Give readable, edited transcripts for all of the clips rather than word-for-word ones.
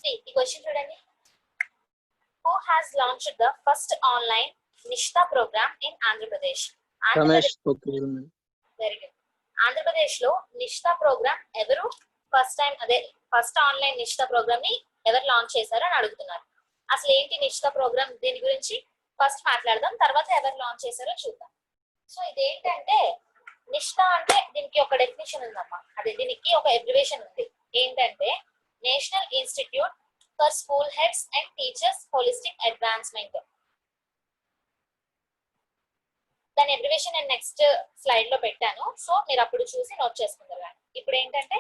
ఈ క్వశ్చన్ చూడండి. Who has launched the first online Nishta program in Andhra Pradesh? Ramesh పొక్రియాల్. Very good. Andhra Pradesh లో నిష్ఠా programme ఎవరు first online నిష్ఠా programme ని ఎవరు లాంచ్ చేశారు అని అడుగుతున్నారు. అసలు ఏంటి నిష్ఠా ప్రోగ్రామ్, దీని గురించి ఫస్ట్ మాట్లాడదాం, తర్వాత ఎవరు లాంచ్ చేశారో చూద్దాం. సో ఇదేంటంటే నిష్ఠా అంటే దీనికి ఒక డెఫినేషన్ ఉందమ్మా, అదే దీనికి ఒక అబ్రివేషన్ ఉంది. ఏంటంటే national institute for school heads and teachers holistic advancement. దాని అబ్రివేషన్ నేను నెక్స్ట్ స్లైడ్ లో పెట్టాను, సో మీరు అప్పుడు చూసి నోట్ చేసుకుంటారు. ఇప్పుడు ఏంటంటే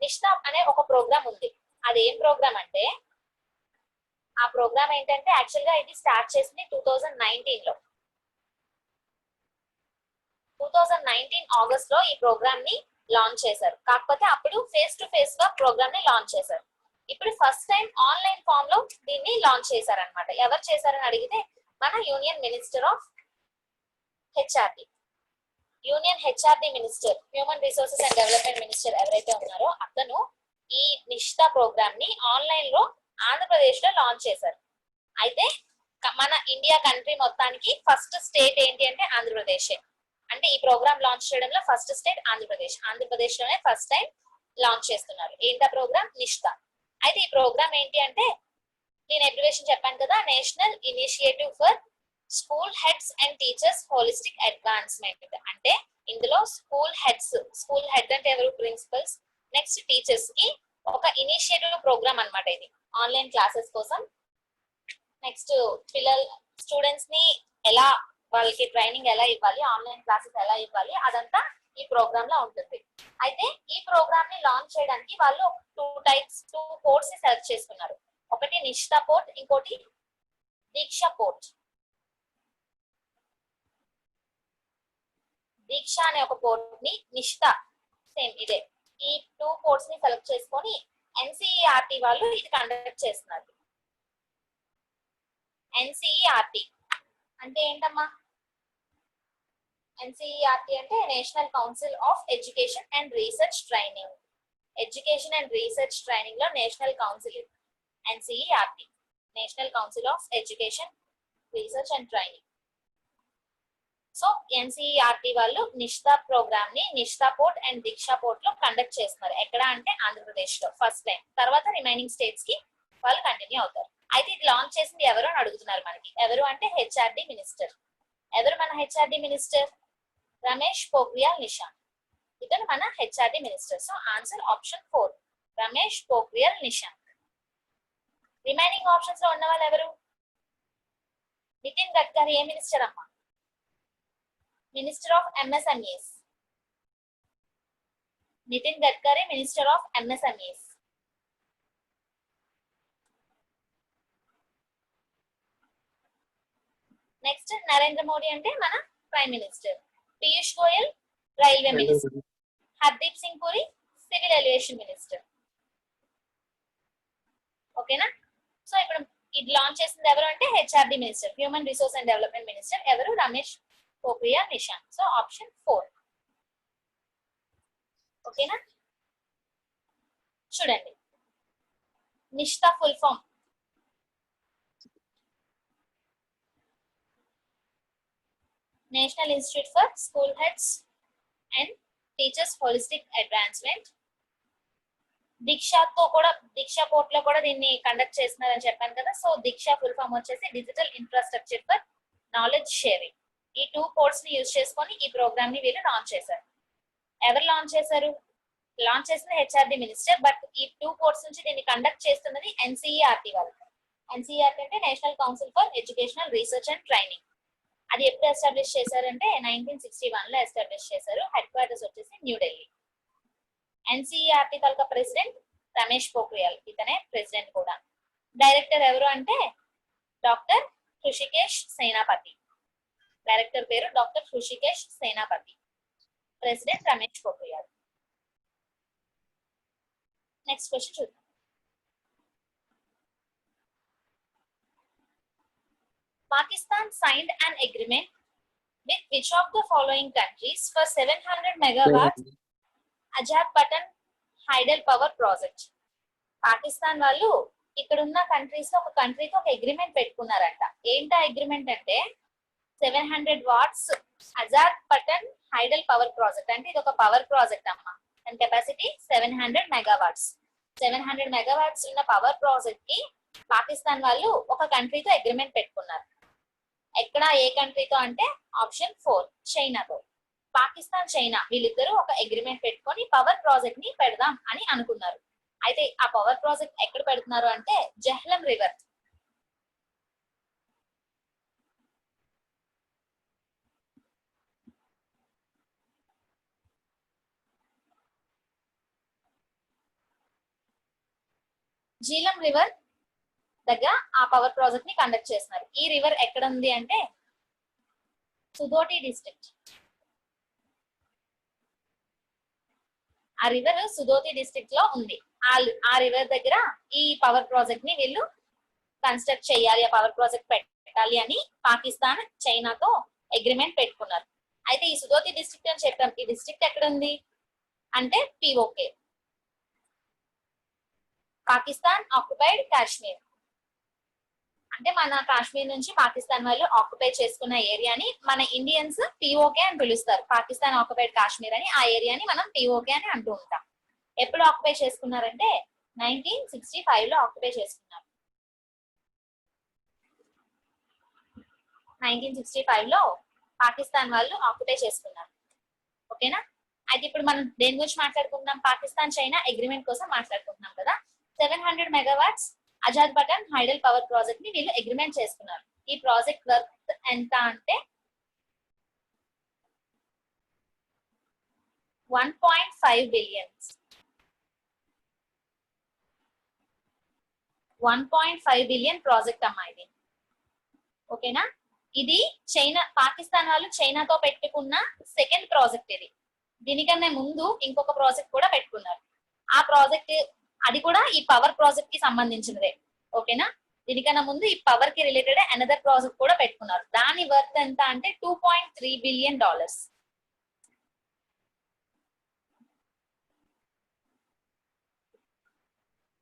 నిష్ఠా అనే ఒక ప్రోగ్రామ్ ఉంది. అది ఏం ప్రోగ్రామ్ అంటే, ఆ ప్రోగ్రామ్ ఏంటంటే యాక్చువల్ గా ఇది స్టార్ట్ చేసింది 2019 లో. 2019 ఆగస్ట్ లో ఈ ప్రోగ్రామ్ ని లాంచ్ చేశారు. కాకపోతే అప్పుడు ఫేస్ టు ఫేస్ గా ప్రోగ్రామ్ ని లాంచ్ చేశారు. ఇప్పుడు ఫస్ట్ టైం ఆన్లైన్ ఫామ్ లో దీన్ని లాంచ్ చేశారనమాట. ఎవరు చేశారని అడిగితే మన union minister of HRD, union HRD minister, human resources and development minister ఎవరైతే ఉన్నారో అతను ఈ నిష్ఠా ప్రోగ్రామ్ ని ఆన్లైన్ లో ఆంధ్రప్రదేశ్ లో లాంచ్ చేశారు. అయితే మన ఇండియా కంట్రీ మొత్తానికి ఫస్ట్ స్టేట్ ఏంటి అంటే ఆంధ్రప్రదేశ్. అంటే ఈ ప్రోగ్రామ్ లాంచ్ చేయడంలో ఫస్ట్ స్టేట్ ఆంధ్రప్రదేశ్. ఆంధ్రప్రదేశ్ లోనే ఫస్ట్ టైం లాంచ్ చేస్తున్నారు. ఏంటా ప్రోగ్రామ్? నిష్ఠా. అయితే ఈ ప్రోగ్రామ్ ఏంటి అంటే, నేను అబ్రివేషన్ చెప్పాను కదా, national initiative for school heads and teachers holistic advancement. అంటే ఇందులో స్కూల్ హెడ్ అంటే ఎవరు? ప్రిన్సిపల్స్. నెక్స్ట్ టీచర్స్ కి ఒక ఇనిషియేటివ్ ప్రోగ్రామ్ అన్నమాట ఇది, ఆన్లైన్ క్లాసెస్ కోసం. నెక్స్ట్ స్టూడెంట్స్ ని ఎలా, వాళ్ళకి ట్రైనింగ్ ఎలా ఇవ్వాలి, ఆన్లైన్ క్లాసెస్ ఎలా ఇవ్వాలి, అదంతా ఈ ప్రోగ్రామ్ లో ఉంటుంది. అయితే ఈ ప్రోగ్రామ్ ని లాంచ్ చేయడానికి వాళ్ళు టూ పోర్ట్స్ ని సెలెక్ట్ చేసుకున్నారు. ఒకటి నిష్ఠా పోర్ట్, ఇంకోటి దీక్ష పోర్ట్. దీక్ష అనే ఒక పోర్ట్ ని, నిష్ఠా సేమ్ ఇదే. ఈ టూ పోర్ట్స్ ని సెలెక్ట్ చేసుకొని ఎన్సిఈఆర్టీ వాళ్ళు ఇది కండక్ట్ చేస్తున్నారు. ఎన్సిఈఆర్టీ అంటే ఏంటమ్మా? ఎన్సిఈఆర్టీ అంటే national council of education and research training. Education and research training లో నేషనల్ కౌన్సిల్ ఇది NCERT, national council of education research and training. So NCERT వాళ్ళు నిష్ఠా ప్రోగ్రామ్ ని నిష్ఠా పోర్ట్ అండ్ దీక్షా పోర్ట్ లో conduct చేస్తున్నారు. ఎక్కడ అంటే ఆంధ్రప్రదేశ్ లో ఫస్ట్ టైం. తర్వాత రిమైనింగ్ స్టేట్స్ కి వాళ్ళు కంటిన్యూ అవుతారు. అయితే ఇది లాంచ్ చేసింది ఎవరు అని అడుగుతున్నారు మనకి. ఎవరు అంటే హెచ్ఆర్డి మినిస్టర్. ఎవరు మన హెచ్ఆర్డి మినిస్టర్? రమేష్ పోఖ్రియాల్ నిశాంక్. ఇతను మన HRD minister. So answer option 4, Ramesh Pokhriyal Nishank. Remaining options లో ఉన్న వాళ్ళు ఎవరు? నితిన్ గడ్కరీ ఏ మినిస్టర్ అమ్మా? Minister of MSMEs. Nitin Gadkari minister of MSMEs. Next Narendra Modi అంటే మన prime minister. Piyush Goyal railway minister. Hardeep Singh Puri civil aviation minister. ఓకేనా? సో ఇప్పుడు ఇది లాంచ్ చేసింది ఎవరు అంటే HRD minister, human resource and development minister. ఎవరు? రమేష్ పోఖ్రియాల్ నిశాంక్. So option 4. ఓకేనా? చూడండి, Nishtha full form national institute for school heads and teachers holistic advancement. దీక్షాతో కూడా, దీక్షా పోర్ట్ లో కూడా దీన్ని కండక్ట్ చేస్తున్నారని చెప్పాను కదా. సో దీక్షా ఫుల్ ఫామ్ వచ్చేసి digital infrastructure for knowledge sharing. ఈ టూ పోర్ట్స్ ని యూజ్ చేసుకొని ఈ ప్రోగ్రామ్ ని వీళ్ళు లాంచ్ చేశారు. ఎవరు లాంచ్ చేశారు? లాంచ్ చేసింది హెచ్ఆర్డి మినిస్టర్. బట్ ఈ టూ పోర్ట్స్ నుంచి దీన్ని కండక్ట్ చేస్తున్నది ఎన్సిఈఆర్టీ వాళ్ళు. ఎన్సిఈఆర్టీ అంటే national council for educational research and training. అది ఎప్పుడు ఎస్టాబ్లిష్ చేశారంటే 1961 లో ఎస్టాబ్లిష్ చేశారు. హెడ్ క్వార్టర్స్ వచ్చేసి న్యూఢిల్లీ. ఎన్సిఈఆర్టీ తాలూకా ప్రెసిడెంట్ రమేష్ పోఖ్రియాల్, ఇతనే ప్రెసిడెంట్ కూడా. డైరెక్టర్ ఎవరు అంటే డాక్టర్ హృషికేష్ సేనాపతి. డైరెక్టర్ పేరు doctor Hrishikesh Senapati. President Ramesh Pokhriyal. Next question చూద్దాం. Pakistan signed an agreement with which of the following countries for 700 megawatts Ajat Button Hydel power project? Pakistan వాళ్ళు ఇక్కడ ఉన్న కంట్రీస్ లో ఒక కంట్రీతో ఒక అగ్రిమెంట్ పెట్టుకున్నారంట. ఏంటా అగ్రిమెంట్ అంటే 700 watts Azad Pattan hydel power project. అంటే ఇది ఒక పవర్ ప్రాజెక్ట్ అమ్మా. And capacity 700 megawatts. 700 మెగావాట్స్ ఉన్న పవర్ ప్రాజెక్ట్ కి పాకిస్తాన్ వాళ్ళు ఒక కంట్రీతో అగ్రిమెంట్ పెట్టుకున్నారు. ఎక్కడ ఏ కంట్రీతో అంటే ఆప్షన్ 4 చైనాతో. పాకిస్తాన్ చైనా వీళ్ళిద్దరూ ఒక అగ్రిమెంట్ పెట్టుకొని పవర్ ప్రాజెక్ట్ ని పెడదాం అని అనుకున్నారు. అయితే ఆ పవర్ ప్రాజెక్ట్ ఎక్కడ పెడుతున్నారు అంటే జెహ్లం రివర్. జీలం రివర్ దగ్గర ఆ పవర్ ప్రాజెక్ట్ ని కండక్ట్ చేస్తున్నారు. ఈ రివర్ ఎక్కడ ఉంది అంటే సుదోటి డిస్ట్రిక్ట్. ఆ రివర్ సుదోతి డిస్ట్రిక్ట్ లో ఉంది. ఆ రివర్ దగ్గర ఈ పవర్ ప్రాజెక్ట్ ని వీళ్ళు కన్స్ట్రక్ట్ చేయాలి, ఆ పవర్ ప్రాజెక్ట్ పెట్టాలి అని పాకిస్తాన్ చైనాతో అగ్రిమెంట్ పెట్టుకున్నారు. అయితే ఈ సుదోతి డిస్ట్రిక్ట్ అని చెప్పాం. ఈ డిస్ట్రిక్ట్ ఎక్కడ ఉంది అంటే పిఓకే, పాకిస్తాన్ ఆక్యుపైడ్ కాశ్మీర్. అంటే మన కాశ్మీర్ నుంచి పాకిస్తాన్ వాళ్ళు ఆక్యుపై చేసుకున్న ఏరియాని మన ఇండియన్స్ పిఓకే అని పిలుస్తారు. పాకిస్తాన్ ఆక్యుపైడ్ కాశ్మీర్ అని ఆ ఏరియాని మనం పిఓకే అని అంటూ ఉంటాం. ఎప్పుడు ఆక్యుపై చేసుకున్నారంటే 1965 లో ఆక్యుపై చేసుకున్నారు. 1965 లో పాకిస్తాన్ వాళ్ళు ఆక్యుపై చేసుకున్నారు. ఓకేనా? అయితే ఇప్పుడు మనం దేని గురించి మాట్లాడుకుంటున్నాం? పాకిస్తాన్ చైనా అగ్రిమెంట్ కోసం మాట్లాడుకుంటున్నాం కదా. 700 megawatts Azad Pattan hydel power project ని వీళ్ళు అగ్రిమెంట్ చేసుకున్నారు. ఈ ప్రాజెక్ట్ వర్త్ ఎంత అంటే 1.5 బిలియన్స్. 1.5 బిలియన్ ప్రాజెక్ట్ అమ్మా ఇది. ఓకేనా? ఇది పాకిస్తాన్ వాళ్ళు చైనాతో పెట్టుకున్న సెకండ్ ప్రాజెక్ట్ ఇది. దీనికన్నా ముందు ఇంకొక ప్రాజెక్ట్ కూడా పెట్టుకున్నారు. ఆ ప్రాజెక్ట్ అది కూడా ఈ పవర్ ప్రాజెక్ట్ కి సంబంధించినదే. ఓకేనా? దీనికన్నా ముందు ఈ పవర్ కి రిలేటెడ్ అనదర్ ప్రాజెక్ట్ కూడా పెట్టుకున్నారు. దాని వర్త్ ఎంత అంటే $2.3 బిలియన్.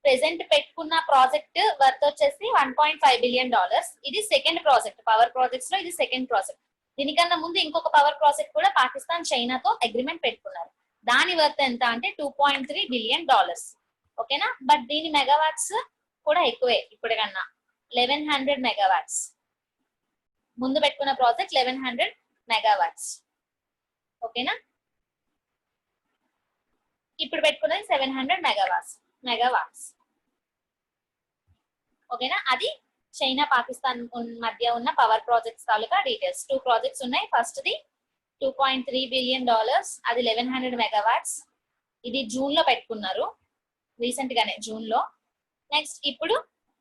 ప్రెసెంట్ పెట్టుకున్న ప్రాజెక్ట్ వర్త్ వచ్చేసి $1.5 బిలియన్. ఇది సెకండ్ ప్రాజెక్ట్. పవర్ ప్రాజెక్ట్స్ లో ఇది సెకండ్ ప్రాజెక్ట్. దీనికన్నా ముందు ఇంకొక పవర్ ప్రాజెక్ట్ కూడా పాకిస్తాన్ చైనాతో అగ్రిమెంట్ పెట్టుకున్నారు. దాని వర్త్ ఎంత అంటే $2.3 బిలియన్. ఓకేనా? బట్ దీని మెగావాట్స్ కూడా ఎక్కువే ఇప్పుడు కన్నా. 1100 మెగావాట్స్. ముందు పెట్టుకున్న ప్రాజెక్ట్ 1100 మెగావాట్స్. ఓకేనా? ఇప్పుడు పెట్టుకున్నది 700 మెగావాట్స్. ఓకేనా? అది చైనా పాకిస్తాన్ మధ్య ఉన్న పవర్ ప్రాజెక్ట్స్ తాలూకా డీటెయిల్స్. 2 ప్రాజెక్ట్స్ ఉన్నాయి. ఫస్ట్ ది $2.3 బిలియన్, అది 1100 మెగావాట్స్. ఇది జూన్ లో పెట్టుకున్నారు, రీసెంట్ గానే జూన్ లో. నెక్స్ట్ ఇప్పుడు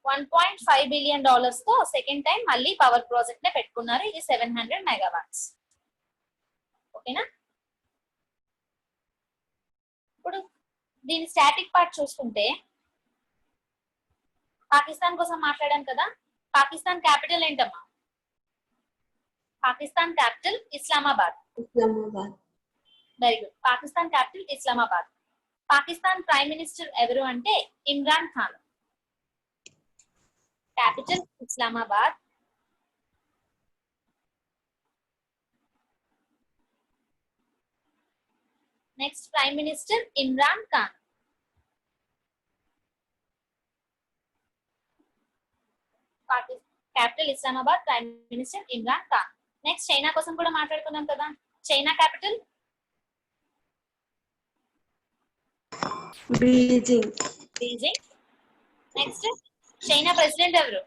$1.5 బిలియన్ తో సెకండ్ టైం మళ్ళీ పవర్ ప్రాజెక్ట్ నే పెట్టుకున్నారు. ఇది 700 మెగావాట్స్. ఓకేనా? ఇప్పుడు దీని స్టాటిక్ పార్ట్ చూసుకుంటే పాకిస్తాన్ కోసం మాట్లాడాం కదా. పాకిస్తాన్ క్యాపిటల్ ఏంటమ్మా? Pakistan capital Islamabad. Very good. Pakistan capital Islamabad. Pakistan prime minister ఎవరు అంటే Imran Khan. Capital Islamabad. Next prime minister Imran Khan. Capital Islamabad, prime minister Imran Khan. Next China కోసం కూడా మాట్లాడుకున్నాం కదా. China capital Beijing. Next China president ఎవరు?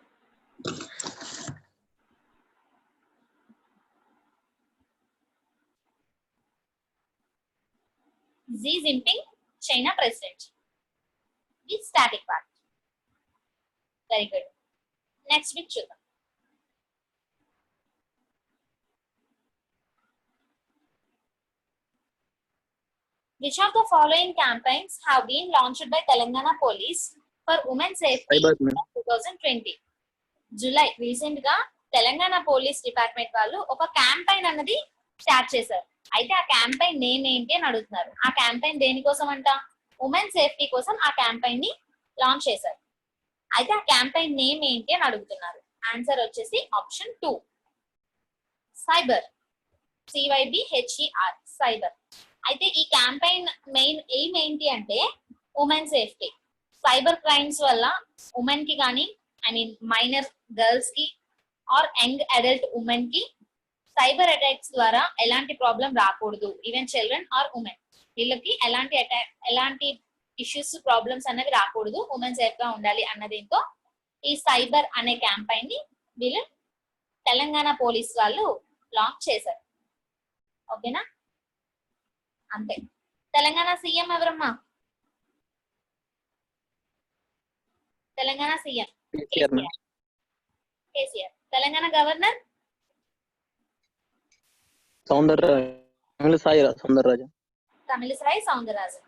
Xi Jinping, China president. The static part. Very good. Next week చూద్దాం. Which of the following campaigns have been launched by Telangana Police for women's safety in 2020? July recent గా Telangana police department వాళ్ళు ఒక campaign అన్నది start చేశారు. అయితే ఆ campaign name ఏంటి అని అడుగుతున్నారు. ఆ క్యాంపెయిన్ దేనికోసం అంట? ఉమెన్ సేఫ్టీ కోసం ఆ క్యాంపెయిన్ ని లాంచ్ చేశారు. అయితే ఆ క్యాంపెయిన్ నేమ్ ఏంటి అని అడుగుతున్నారు. ఆన్సర్ వచ్చేసి ఆప్షన్ 2 సైబర్, CYBHER సైబర్. అయితే ఈ క్యాంపెయిన్ మెయిన్ ఎయిమ్ ఏంటి అంటే ఉమెన్ సేఫ్టీ. సైబర్ క్రైమ్స్ వల్ల ఉమెన్ కి కానీ మైనర్ గర్ల్స్ కి ఆర్ యంగ్ అడల్ట్ ఉమెన్ కి సైబర్ అటాక్స్ ద్వారా ఎలాంటి ప్రాబ్లం రాకూడదు. ఈవెన్ చిల్డ్రన్ ఆర్ ఉమెన్ వీళ్ళకి ఎలాంటి ఇష్యూస్ ప్రాబ్లమ్స్ అనేవి రాకూడదు, ఉమెన్ సేఫ్ గా ఉండాలి అన్నదేంతో ఈ సైబర్ అనే క్యాంపెయిన్ ని వీళ్ళు తెలంగాణ పోలీస్ వాళ్ళు లాంచ్ చేశారు. ఓకేనా, అంతే. తెలంగాణ సీఎం ఎవరమ్మా? Telangana CM KCR. Telangana governor Soundararajan. Tamilisai Soundararajan.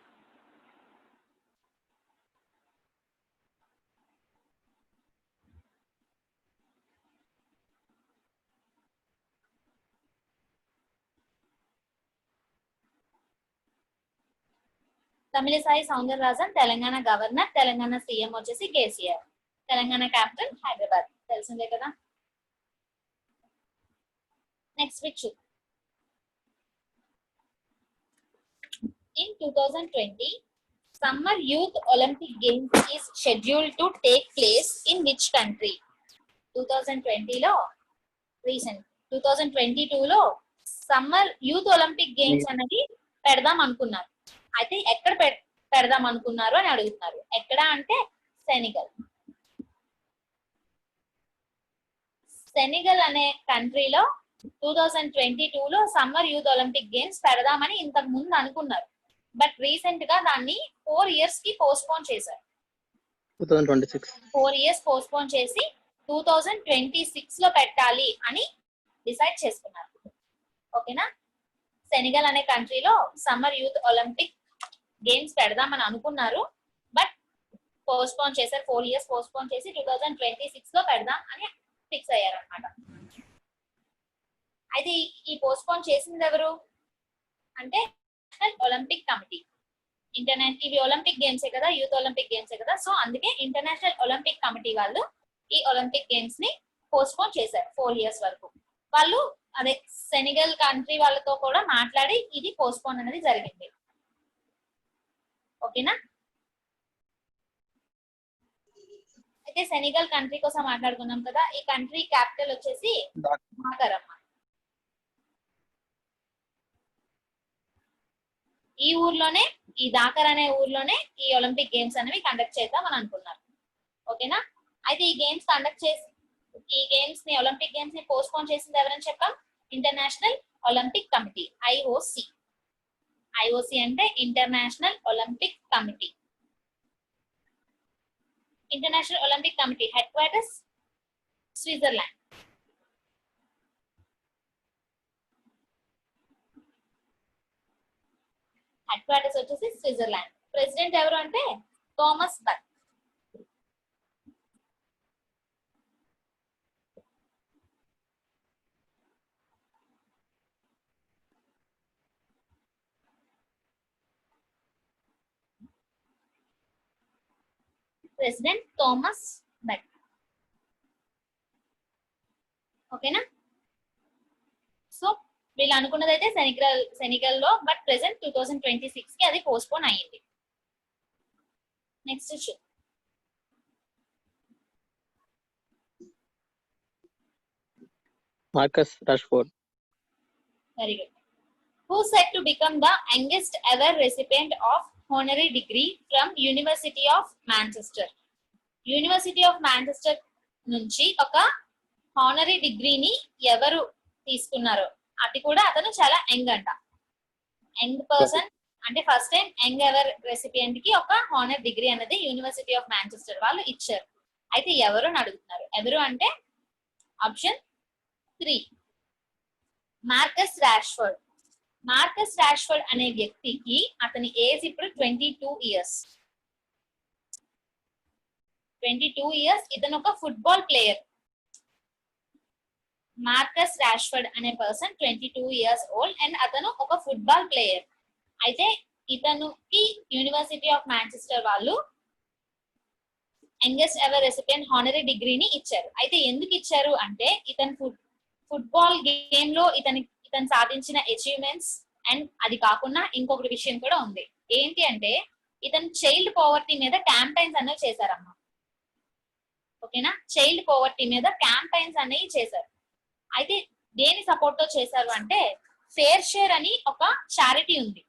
Tamilisai Soundararajan Telangana governor. Telangana CM వచ్చేసి కేసీఆర్. తెలంగాణ క్యాపిటల్ హైదరాబాద్, తెలిసిందే కదా. Next picture. In 2020, Summer Youth Olympic Games is scheduled to take place in which country? 2020 లో రీసెంట్ 2022 లో సమ్మర్ యూత్ ఒలింపిక్ గేమ్స్ అనేది పెడదాం అనుకున్నారు. అయితే ఎక్కడ పెడదాం అనుకున్నారు అని అడుగుతున్నారు. ఎక్కడ అంటే సెనిగల్. సెనిగల్ అనే కంట్రీలో 2022 లో సమ్మర్ యూత్ ఒలింపిక్ గేమ్స్ పెడదామని ఇంతకు ముందు అనుకున్నారు. బట్ రీసెంట్ గా దాన్ని 4 years కి పోస్ట్పోన్ చేశారు. 4 years పోస్ట్పోన్ చేసి 2026 లో పెట్టాలి అని డిసైడ్ చేసుకున్నారు. ఓకేనా, సెనిగల్ అనే కంట్రీలో సమ్మర్ యూత్ ఒలింపిక్ గేమ్స్ పెడదామని అనుకున్నారు, బట్ పోస్ట్పోన్ చేశారు. 4 years పోస్ట్పోన్ చేసి 2026 లో పెడదాం అని ఫిక్స్ అయ్యారు అనమాట. అయితే ఈ పోస్ట్పోన్ చేసింది ఎవరు అంటే నేషనల్ ఒలింపిక్ కమిటీ. ఇవి ఒలింపిక్ గేమ్సే కదా, యూత్ ఒలింపిక్ గేమ్సే కదా, సో అందుకే ఇంటర్నేషనల్ ఒలింపిక్ కమిటీ వాళ్ళు ఈ ఒలింపిక్ గేమ్స్ ని పోస్ట్పోన్ చేశారు 4 years వరకు. వాళ్ళు అదే సెనిగల్ కంట్రీ వాళ్ళతో కూడా మాట్లాడి ఇది పోస్ట్పోన్ అనేది జరిగింది. ఓకేనా, అయితే సెనిగల్ కంట్రీ కోసం మాట్లాడుకున్నాం కదా. ఈ కంట్రీ క్యాపిటల్ వచ్చేసి ఢాకర్ అమ్మ. ఈ ఊర్లోనే, ఈ ఢాకర్ అనే ఊర్లోనే ఈ ఒలింపిక్ గేమ్స్ అనేవి కండక్ట్ చేద్దాం అని అనుకున్నారు. ఓకేనా, అయితే ఈ గేమ్స్ ని ఒలింపిక్ గేమ్స్ ని పోస్ట్పోన్ చేసింది ఎవరని చెప్పాం? International Olympic committee, IOC. IOC అంటే international Olympic committee. International Olympic committee head quarters Switzerland. Head quarters వచ్చేసి స్విట్జర్లాండ్. ప్రెసిడెంట్ ఎవరు అంటే థామస్ బక్. ప్రెసిడెంట్ థామస్ బక్. ఓకేనా, సో వీళ్ళు అనుకున్నది అయితే సెనిగల్ లో, బట్ ప్రెసెంట్ 2026 కి అది పోస్ట్పోన్ అయ్యింది. Next issue. Marcus Rashford. Very good. Who said to become the youngest ever recipient of honorary degree from University of Manchester? University of Manchester నుంచి ఒక హానరీ డిగ్రీని ఎవరు తీసుకున్నారో అది కూడా అతను చాలా యంగ్ అంట. యంగ్ పర్సన్ అంటే first time young ever recipient కి ఒక హానర్ డిగ్రీ అనేది యూనివర్సిటీ ఆఫ్ మాంచెస్టర్ వాళ్ళు ఇచ్చారు. అయితే ఎవరు అని అడుగుతున్నారు. ఎవరు అంటే option 3 Marcus Rashford. Marcus Rashford అనే వ్యక్తికి అతని ఏజ్ ఇప్పుడు 22 years. 22 years. ఇతను ఒక ఫుట్బాల్ ప్లేయర్. మార్కస్ రాష్ఫోర్డ్ అనే పర్సన్ 22 years ఓల్డ్ అండ్ అతను ఒక ఫుట్బాల్ ప్లేయర్. అయితే ఇతనుకి యూనివర్సిటీ ఆఫ్ మాంచెస్టర్ వాళ్ళు యంగెస్ట్ ఎవర్ రెసిపియెంట్ హానరీ డిగ్రీని ఇచ్చారు. అయితే ఎందుకు ఇచ్చారు అంటే ఇతను ఫుట్బాల్ గేమ్ లో ఇతను సాధించిన అచీవ్మెంట్స్ అండ్ అది కాకుండా ఇంకొకటి విషయం కూడా ఉంది. ఏంటి అంటే ఇతను చైల్డ్ పవర్టీ మీద క్యాంపెయిన్స్ అనేవి చేశారమ్మా. ఓకేనా, చైల్డ్ పవర్టీ మీద క్యాంపెయిన్స్ అనేవి చేశారు. అయితే దేని సపోర్ట్ తో చేశారు అంటే ఫేర్ షేర్ అని ఒక చారిటీ ఉంది.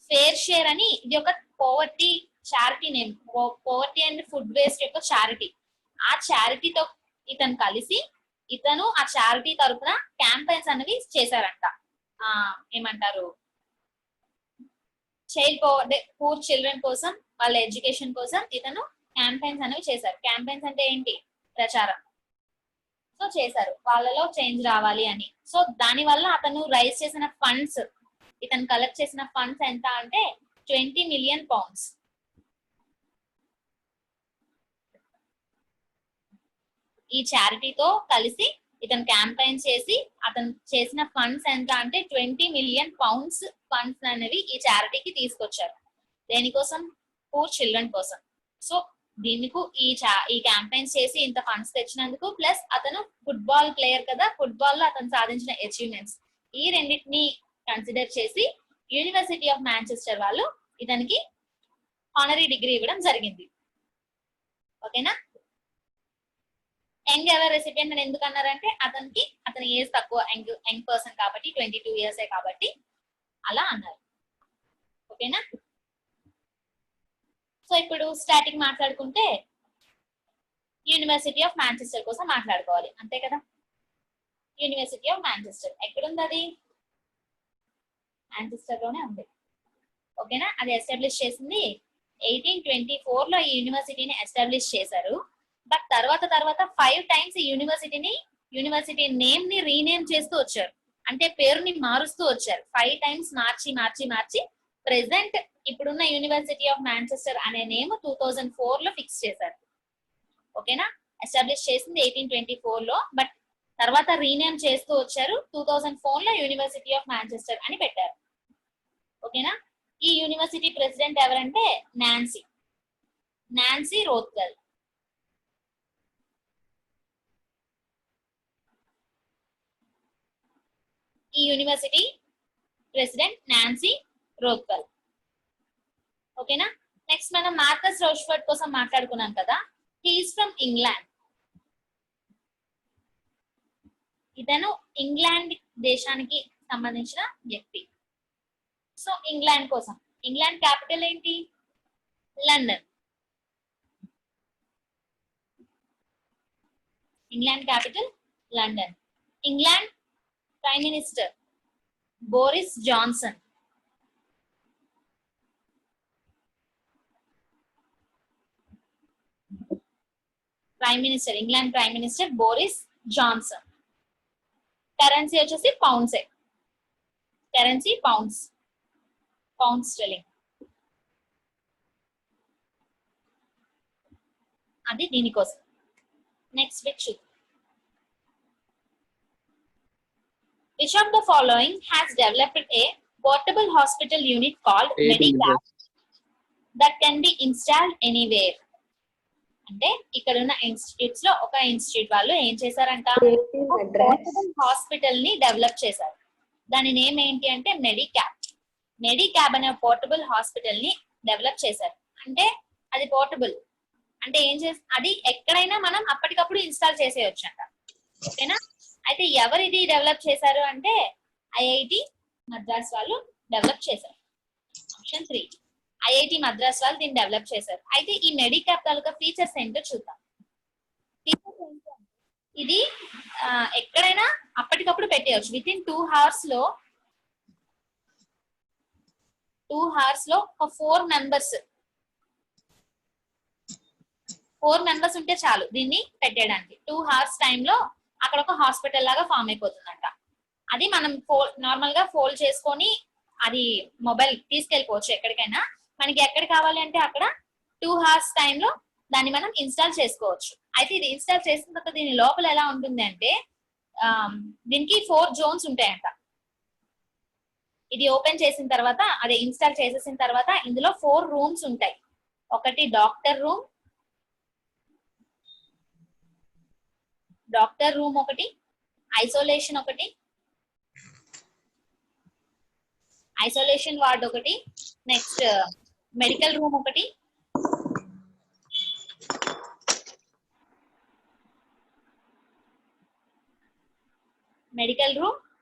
ఫేర్ షేర్ అని ఇది ఒక poverty charity name, poverty and food waste యొక్క చారిటీ. ఆ చారిటీతో ఇతను కలిసి ఇతను ఆ చారిటీ తరఫున క్యాంపెయిన్స్ అనేవి చేశారంట. ఏమంటారు, చైల్డ్ పూర్ చిల్డ్రన్ కోసం వాళ్ళ ఎడ్యుకేషన్ కోసం ఇతను క్యాంపెయిన్స్ అనేవి చేశారు. క్యాంపెయిన్స్ అంటే ఏంటి, ప్రచారం. సో చేశారు వాళ్ళలో చేంజ్ రావాలి అని. సో దాని వల్ల అతను రైజ్ చేసిన ఫండ్స్, ఇతను కలెక్ట్ చేసిన ఫండ్స్ ఎంత అంటే 20 మిలియన్ పౌండ్స్. ఈ చారిటీతో కలిసి ఇతను క్యాంపెయిన్ చేసి అతను చేసిన ఫండ్స్ ఎంత అంటే 20 మిలియన్ పౌండ్స్ ఫండ్స్ అనేవి ఈ చారిటీకి తీసుకొచ్చారు. దేనికోసం, పూర్ చిల్డ్రన్ కోసం. సో దీనికి ఈ క్యాంపెయిన్స్ చేసి ఇంత ఫండ్స్ తెచ్చినందుకు, ప్లస్ అతను ఫుట్బాల్ ప్లేయర్ కదా, ఫుట్బాల్ లో అతను సాధించిన అచీవ్మెంట్స్, ఈ రెండింటిని కన్సిడర్ చేసి యూనివర్సిటీ ఆఫ్ మాంచెస్టర్ వాళ్ళు ఇతనికి ఆనరీ డిగ్రీ ఇవ్వడం జరిగింది. ఓకేనా. యంగ్ ఎవర్ రెసిపియెంట్ అని ఎందుకు అన్నారంటే అతని ఏజ్ తక్కువ, యంగ్ పర్సన్ కాబట్టి 22 years కాబట్టి అలా అన్నారు. ఓకేనా. సో ఇప్పుడు స్టాటిక్ మాట్లాడుకుంటే యూనివర్సిటీ ఆఫ్ మాంచెస్టర్ కోసం మాట్లాడుకోవాలి, అంతే కదా. యూనివర్సిటీ ఆఫ్ మాంచెస్టర్ ఎక్కడుంది, అది మాంచెస్టర్ లోనే ఉంది. ఓకేనా. అది ఎస్టాబ్లిష్ చేసింది 1824 లో ఈ యూనివర్సిటీని ఎస్టాబ్లిష్ చేశారు. బట్ తర్వాత 5 times ఈ యూనివర్సిటీ నేమ్ ని రీనేమ్ చేస్తూ వచ్చారు, అంటే పేరుని మారుస్తూ వచ్చారు. 5 times మార్చి ప్రెసెంట్ ఇప్పుడున్న యూనివర్సిటీ ఆఫ్ మాంచెస్టర్ అనే నేమ్ 2004 లో ఫిక్స్ చేశారు. ఓకేనా. ఎస్టాబ్లిష్ చేసింది 1824 లో, బట్ తర్వాత రీనేమ్ చేస్తూ వచ్చారు. 2004 లో యూనివర్సిటీ ఆఫ్ మాంచెస్టర్ అని పెట్టారు. ఓకేనా. ఈ యూనివర్సిటీ ప్రెసిడెంట్ ఎవరంటే నాన్సీ రోత్వెల్. ఈ యూనివర్సిటీ ప్రెసిడెంట్ నాన్సీ రోత్వెల్. ఓకేనా. నెక్స్ట్ మనం మార్కస్ రోష్ఫర్డ్ కోసం మాట్లాడుకున్నాం కదా. He is from England. ఇతను ఇంగ్లాండ్ దేశానికి సంబంధించిన వ్యక్తి. సో ఇంగ్లాండ్ కోసం, ఇంగ్లాండ్ క్యాపిటల్ ఏంటి, London. England capital London. England prime minister Boris Johnson. England prime minister Boris Johnson. Currency వచ్చేసి పౌండ్సే. Currency pound sterling. అది దీనికోసం. నెక్స్ట్ బిట్ చూద్దాం. Which of the following has developed a portable hospital unit called Medicap that can be installed anywhere? అంటే ఇక్కడ ఉన్న institutes లో ఒక ఇన్స్టిట్యూట్ వాళ్ళు ఏం చేశారంట, పోర్టబుల్ హాస్పిటల్ ని డెవలప్ చేశారు. దాని నేమ్ ఏంటి అంటే మెడిక్యాబ్ అనే పోర్టబుల్ హాస్పిటల్ ని డెవలప్ చేశారు. అంటే అది పోర్టబుల్ అంటే అది ఎక్కడైనా మనం అప్పటికప్పుడు ఇన్స్టాల్ చేసేయచ్చు అంట. ఓకేనా. అయితే ఎవరు ఇది డెవలప్ చేశారు అంటే ఐఐటి మద్రాస్ వాళ్ళు డెవలప్ చేశారు. ఆప్షన్ 3 ఐఐటి మద్రాస్ వాళ్ళు దీన్ని డెవలప్ చేశారు. అయితే ఈ మెడిక్యాప్ తాలూకా ఫీచర్స్ ఏంటో చూద్దాం. ఇది ఎక్కడైనా అప్పటికప్పుడు పెట్టేయచ్చు. విత్ ఇన్ 2 hours లో ఒక 4 members ఉంటే చాలు దీన్ని పెట్టేయడానికి. 2 hours టైంలో అక్కడ ఒక హాస్పిటల్ లాగా ఫామ్ అయిపోతుందంట. అది మనం నార్మల్ గా ఫోల్డ్ చేసుకొని అది మొబైల్ తీసుకెళ్ళిపోవచ్చు ఎక్కడికైనా. మనకి ఎక్కడ కావాలి అంటే అక్కడ 2 hours టైంలో దాన్ని మనం ఇన్స్టాల్ చేసుకోవచ్చు. అయితే ఇది ఇన్స్టాల్ చేసిన తర్వాత దీని లోపల ఎలా ఉంటుంది అంటే దీనికి 4 zones ఉంటాయంట. ఇది ఓపెన్ చేసిన తర్వాత అదే ఇన్స్టాల్ చేసేసిన తర్వాత ఇందులో 4 రూమ్స్ ఉంటాయి. ఒకటి డాక్టర్ రూమ్ ఒకటి, ఐసోలేషన్ వార్డ్ ఒకటి, నెక్స్ట్ మెడికల్ రూమ్ ఒకటి,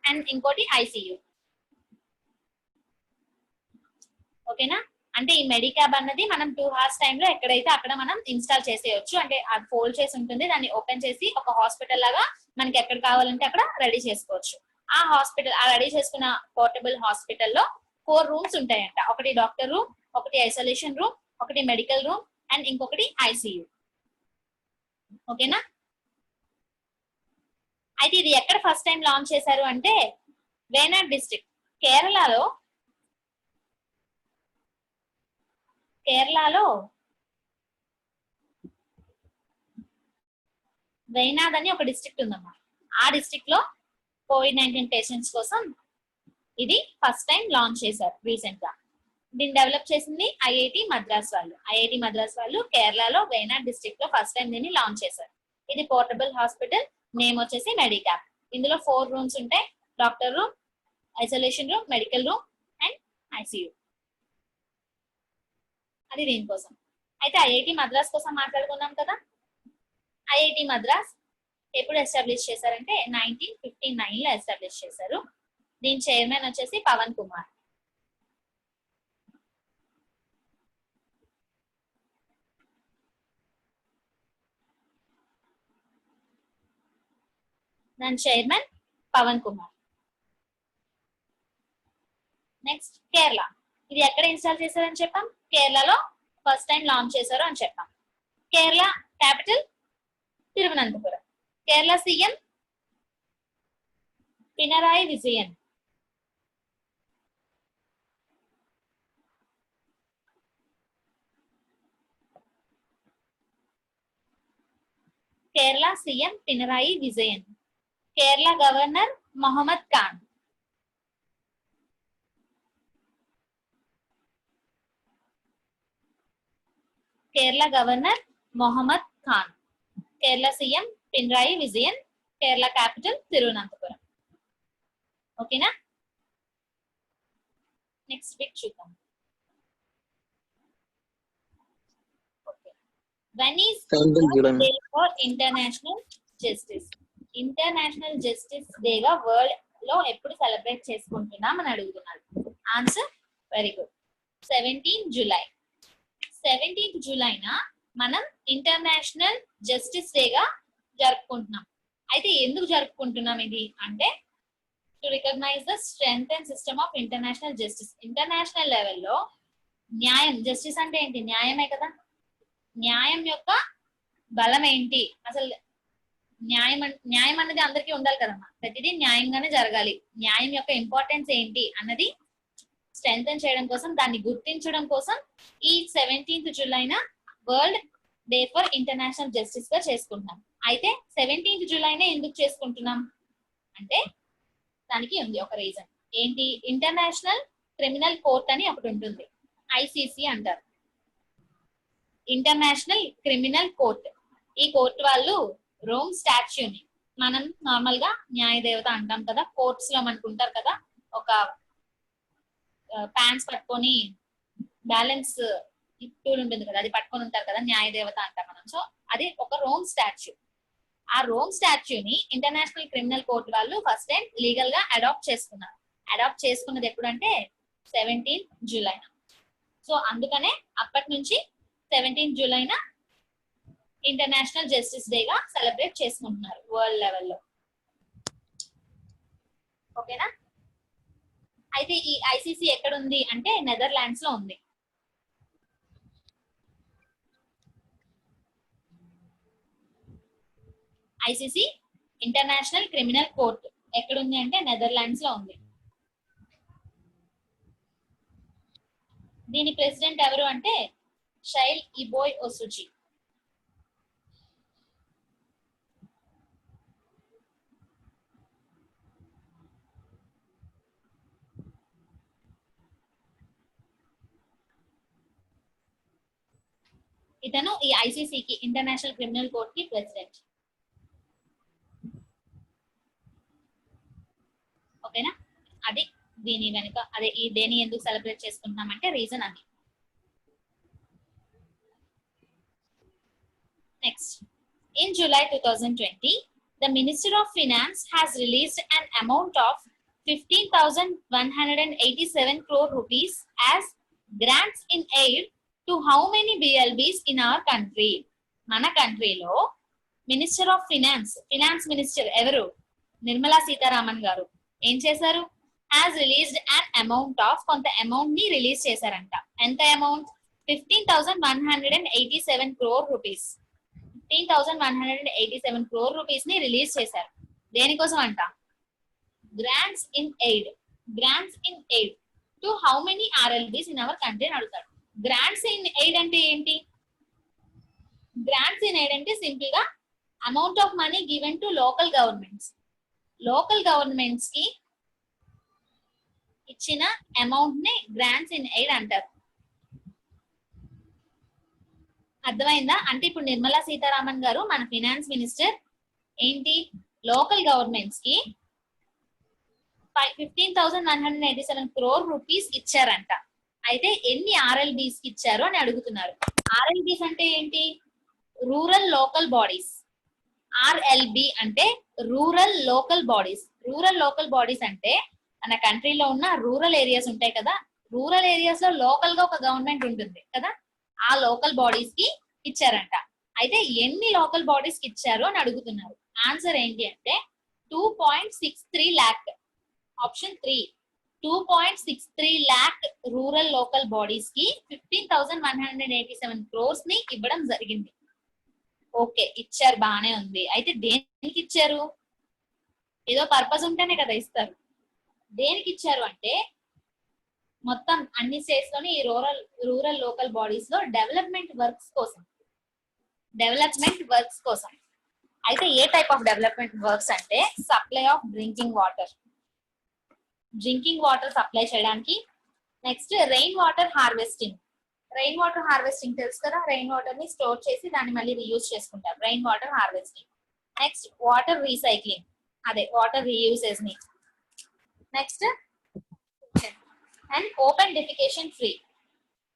అండ్ ఇంకోటి ఐసీయూ. ఓకేనా? అంటే ఈ మెడిక్యాబ్ అన్నది మనం 2 hours టైంలో ఎక్కడైతే అక్కడ మనం ఇన్స్టాల్ చేసేయచ్చు. అంటే అది ఫోల్డ్ చేసి ఉంటుంది, దాన్ని ఓపెన్ చేసి ఒక హాస్పిటల్ లాగా మనకి ఎక్కడ కావాలంటే అక్కడ రెడీ చేసుకోవచ్చు. ఆ హాస్పిటల్ ఆ రెడీ చేసుకున్న పోర్టబుల్ హాస్పిటల్లో 4 రూమ్స్ ఉంటాయంట. ఒకటి డాక్టర్ రూమ్, ఒకటి ఐసోలేషన్ రూమ్, ఒకటి మెడికల్ రూమ్ అండ్ ఇంకొకటి ఐసీయూ. ఓకేనా? అయితే ఇది ఎక్కడ ఫస్ట్ టైం లాంచ్ చేశారు అంటే వేనాడ్ డిస్ట్రిక్ట్, కేరళలో వైనాడ్ అని ఒక డిస్ట్రిక్ట్ ఉందమ్మా. ఆ డిస్ట్రిక్ట్ లో COVID-19 పేషెంట్స్ కోసం ఇది ఫస్ట్ టైం లాంచ్ చేశారు రీసెంట్ గా. దీన్ని డెవలప్ చేసింది ఐఐటి మద్రాస్ వాళ్ళు కేరళలో వైనాడ్ డిస్ట్రిక్ట్ లో ఫస్ట్ టైం దీన్ని లాంచ్ చేశారు. ఇది పోర్టబుల్ హాస్పిటల్, నేమ్ వచ్చేసి మెడిక్యాబ్. ఇందులో 4 రూమ్స్ ఉంటాయి, doctor room, isolation room, medical room and ICU. అది దీనికోసం. అయితే ఐఐటి మద్రాస్ కోసం మాట్లాడుకున్నాం కదా. ఐఐటి మద్రాస్ ఎప్పుడు ఎస్టాబ్లిష్ చేశారంటే 1959 లో ఎస్టాబ్లిష్ చేశారు. దీని చైర్మన్ వచ్చేసి పవన్ కుమార్. నెక్స్ట్ కేరళ. ఇది ఎక్కడ ఇన్స్టాల్ చేశారని చెప్పాం? కేరళలో ఫస్ట్ టైం లాంచ్ చేశారు అని చెప్పాం. Kerala capital Thiruvananthapuram. Kerala CM Pinarayi Vijayan. Kerala CM Pinarayi Vijayan. Kerala governor Mohammad Khan. Kerala governor Mohammad Khan. Kerala CM Pinarayi Vijayan. Kerala capital Thiruvananthapuram. ఓకేనా? నెక్స్ట్ బిట్ చూద్దాం. When is World Day for International Justice? International justice డేగా వరల్డ్ లో ఎప్పుడు సెలబ్రేట్ చేసుకుంటున్నాం అని అడుగుతున్నారు. Answer very good, 17 July. 17th జూలైన మనం ఇంటర్నేషనల్ జస్టిస్ డేగా జరుపుకుంటున్నాం. అయితే ఎందుకు జరుపుకుంటున్నాం ఇది అంటే to recognise the strength and system of international justice. International లెవెల్లో న్యాయం, జస్టిస్ అంటే ఏంటి? న్యాయమే కదా. న్యాయం యొక్క బలం ఏంటి? అసలు న్యాయం అనేది అందరికీ ఉండాలి కదమ్మా. ప్రతిదీ న్యాయంగానే జరగాలి. న్యాయం యొక్క ఇంపార్టెన్స్ ఏంటి అన్నది స్ట్రెంగ్తన్ చేయడం కోసం, దాన్ని గుర్తించడం కోసం ఈ 17th జూలైన world day for international justice గా చేసుకుంటున్నాం. అయితే 17th జూలైనే ఎందుకు చేసుకుంటున్నాం అంటే దానికి ఉంది ఒక రీజన్. ఏంటి? ఇంటర్నేషనల్ క్రిమినల్ కోర్ట్ అని ఒకటి ఉంటుంది, ఐసిసి అంటారు. International criminal court. ఈ కోర్టు వాళ్ళు రోమ్ స్టాచ్యూని, మనం నార్మల్ గా న్యాయ దేవత అంటాం కదా, కోర్ట్స్ లో మనకు ఉంటారు కదా ఒక ప్యాన్స్ పట్టుకొని బ్యాలెన్స్ టూల్ ఉంటుంది కదా, అది పట్టుకొని ఉంటారు కదా, న్యాయ దేవత అంటాం మనం. సో అది ఒక రోమ్ స్టాచ్యూ. ఆ రోమ్ స్టాచ్యూని ఇంటర్నేషనల్ క్రిమినల్ కోర్ట్ వాళ్ళు ఫస్ట్ టైం లీగల్ గా అడాప్ట్ చేసుకున్నారు. అడాప్ట్ చేసుకున్నది ఎప్పుడంటే 17 జూలై. సో అందుకనే అప్పటి నుంచి 17 జూలైన ఇంటర్నేషనల్ జస్టిస్ డేగా సెలబ్రేట్ చేసుకుంటున్నారు వరల్డ్ లెవెల్లో. ఓకేనా? అయితే ఈ ఐసిసి ఎక్కడ ఉంది అంటే నెదర్లాండ్స్ లో ఉంది. ఐసిసి ఇంటర్నేషనల్ క్రిమినల్ కోర్ట్ ఎక్కడుంది అంటే నెదర్లాండ్స్ లో ఉంది. దీని ప్రెసిడెంట్ ఎవరు అంటే షైల్ ఇబోయ్ ఒసుచి. ఇతను ఈ ఐసీసీకి ఇంటర్నేషనల్ క్రిమినల్ కోర్ట్ కి ప్రెసిడెంట్. ఓకేనా, అది దీని వెనుక అదే ఈ దేని ఎందుకు సెలబ్రేట్ చేసుకుంటున్నామంటే రీజన్ అది. Next, in July 2020 the Minister of Finance has released an amount of 15,187 crore rupees as grants in aid to how many BLBs in our country? మన కంట్రీలో minister of finance, finance minister ఎవరు? నిర్మలా సీతారామన్ గారు ఏం చేశారు? Has released an amount of, కొంత amount ని release చేశారంట. ఎంత amount? 15,187 crore rupees. 15,187 crore rupees ని రిలీజ్ చేశారు. దేనికోసం అంట? Grants in aid. Grants in aid to how many RLBs in our country అని అడుగుతాడు. గ్రాంట్స్ ఇన్ ఎయిడ్ అంటే ఏంటి? గ్రాంట్స్ ఇన్ ఎయిడ్ అంటే సింపుల్ గా amount of money given to local governments. Local governments కి ఇచ్చిన అమౌంట్ ని గ్రాంట్స్ ఇన్ ఎయిడ్ అంటారు. అర్థమైందా? అంటే ఇప్పుడు నిర్మలా సీతారామన్ గారు మన ఫినాన్స్ మినిస్టర్ ఏంటి, లోకల్ గవర్నమెంట్స్ కి 15,187 crore rupees ఇచ్చారంట. అయితే ఎన్ని ఆర్ఎల్బీస్ కి ఇచ్చారు అని అడుగుతున్నారు. ఆర్ఎల్బీస్ అంటే ఏంటి? Rural local bodies. ఆర్ఎల్బి అంటే rural local bodies. Rural local bodies అంటే మన కంట్రీలో ఉన్న రూరల్ ఏరియాస్ ఉంటాయి కదా, రూరల్ ఏరియాస్ లో లోకల్ గా ఒక గవర్నమెంట్ ఉంటుంది కదా, ఆ లోకల్ బాడీస్ కి ఇచ్చారంట. అయితే ఎన్ని లోకల్ బాడీస్ కి ఇచ్చారు అని అడుగుతున్నారు. ఆన్సర్ ఏంటి అంటే 2.63 lakh. Option 3, 2.63 lakh rural local bodies కి 15,187 crores ని ఇవ్వడం జరిగింది. ఓకే, ఇచ్చారు, బానే ఉంది. అయితే దేనికి ఇచ్చారు? ఏదో పర్పస్ ఉంటేనే కదా ఇస్తారు. దేనికి ఇచ్చారు అంటే మొత్తం అన్ని స్టేట్స్ లోని ఈ రూరల్ లోకల్ బాడీస్ లో డెవలప్మెంట్ వర్క్స్ కోసం. డెవలప్మెంట్ వర్క్స్ కోసం. అయితే ఏ టైప్ ఆఫ్ డెవలప్మెంట్ వర్క్స్ అంటే supply of drinking water. Drinking water supply చేయడానికి. Next rain water harvesting. Rain water harvesting తెలుసు కదా, రెయిన్ వాటర్ ని స్టోర్ చేసి దాన్ని మళ్ళీ రీయూజ్ చేసుకుంటారు. Rain water harvesting. Next water recycling, అదే వాటర్ రీయూజెస్ ని. Next and open defecation free.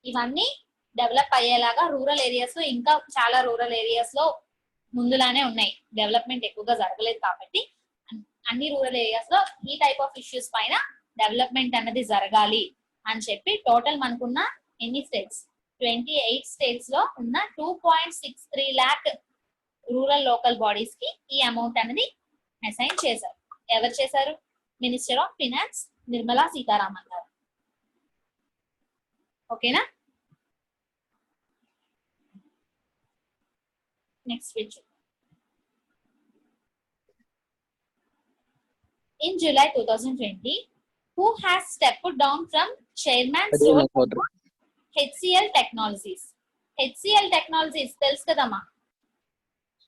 ఇవన్నీ డెవలప్ అయ్యేలాగా రూరల్ ఏరియాస్ లో, ఇంకా చాలా రూరల్ ఏరియాస్ లో ముందులానే ఉన్నాయి, డెవలప్మెంట్ ఎక్కువగా జరగలేదు కాబట్టి అన్ని రూరల్ ఏరియాస్ లో ఈ టైప్ ఆఫ్ ఇష్యూస్ పైన డెవలప్మెంట్ అన్నది జరగాలి అని చెప్పి టోటల్ మనకున్న ఎన్ని స్టేట్స్, 28 స్టేట్స్ లో ఉన్న 2.63 lakh రూరల్ లోకల్ బాడీస్ కి ఈ అమౌంట్ అనేది అసైన్ చేశారు. ఎవరు చేశారు? Minister of finance Nirmala Sitharaman గారు. ఓకేనా? Next which in July 2020 who has stepped down from chairman's role of HCL Technologies. HCL Technologies తెలుసు కదమ్మా,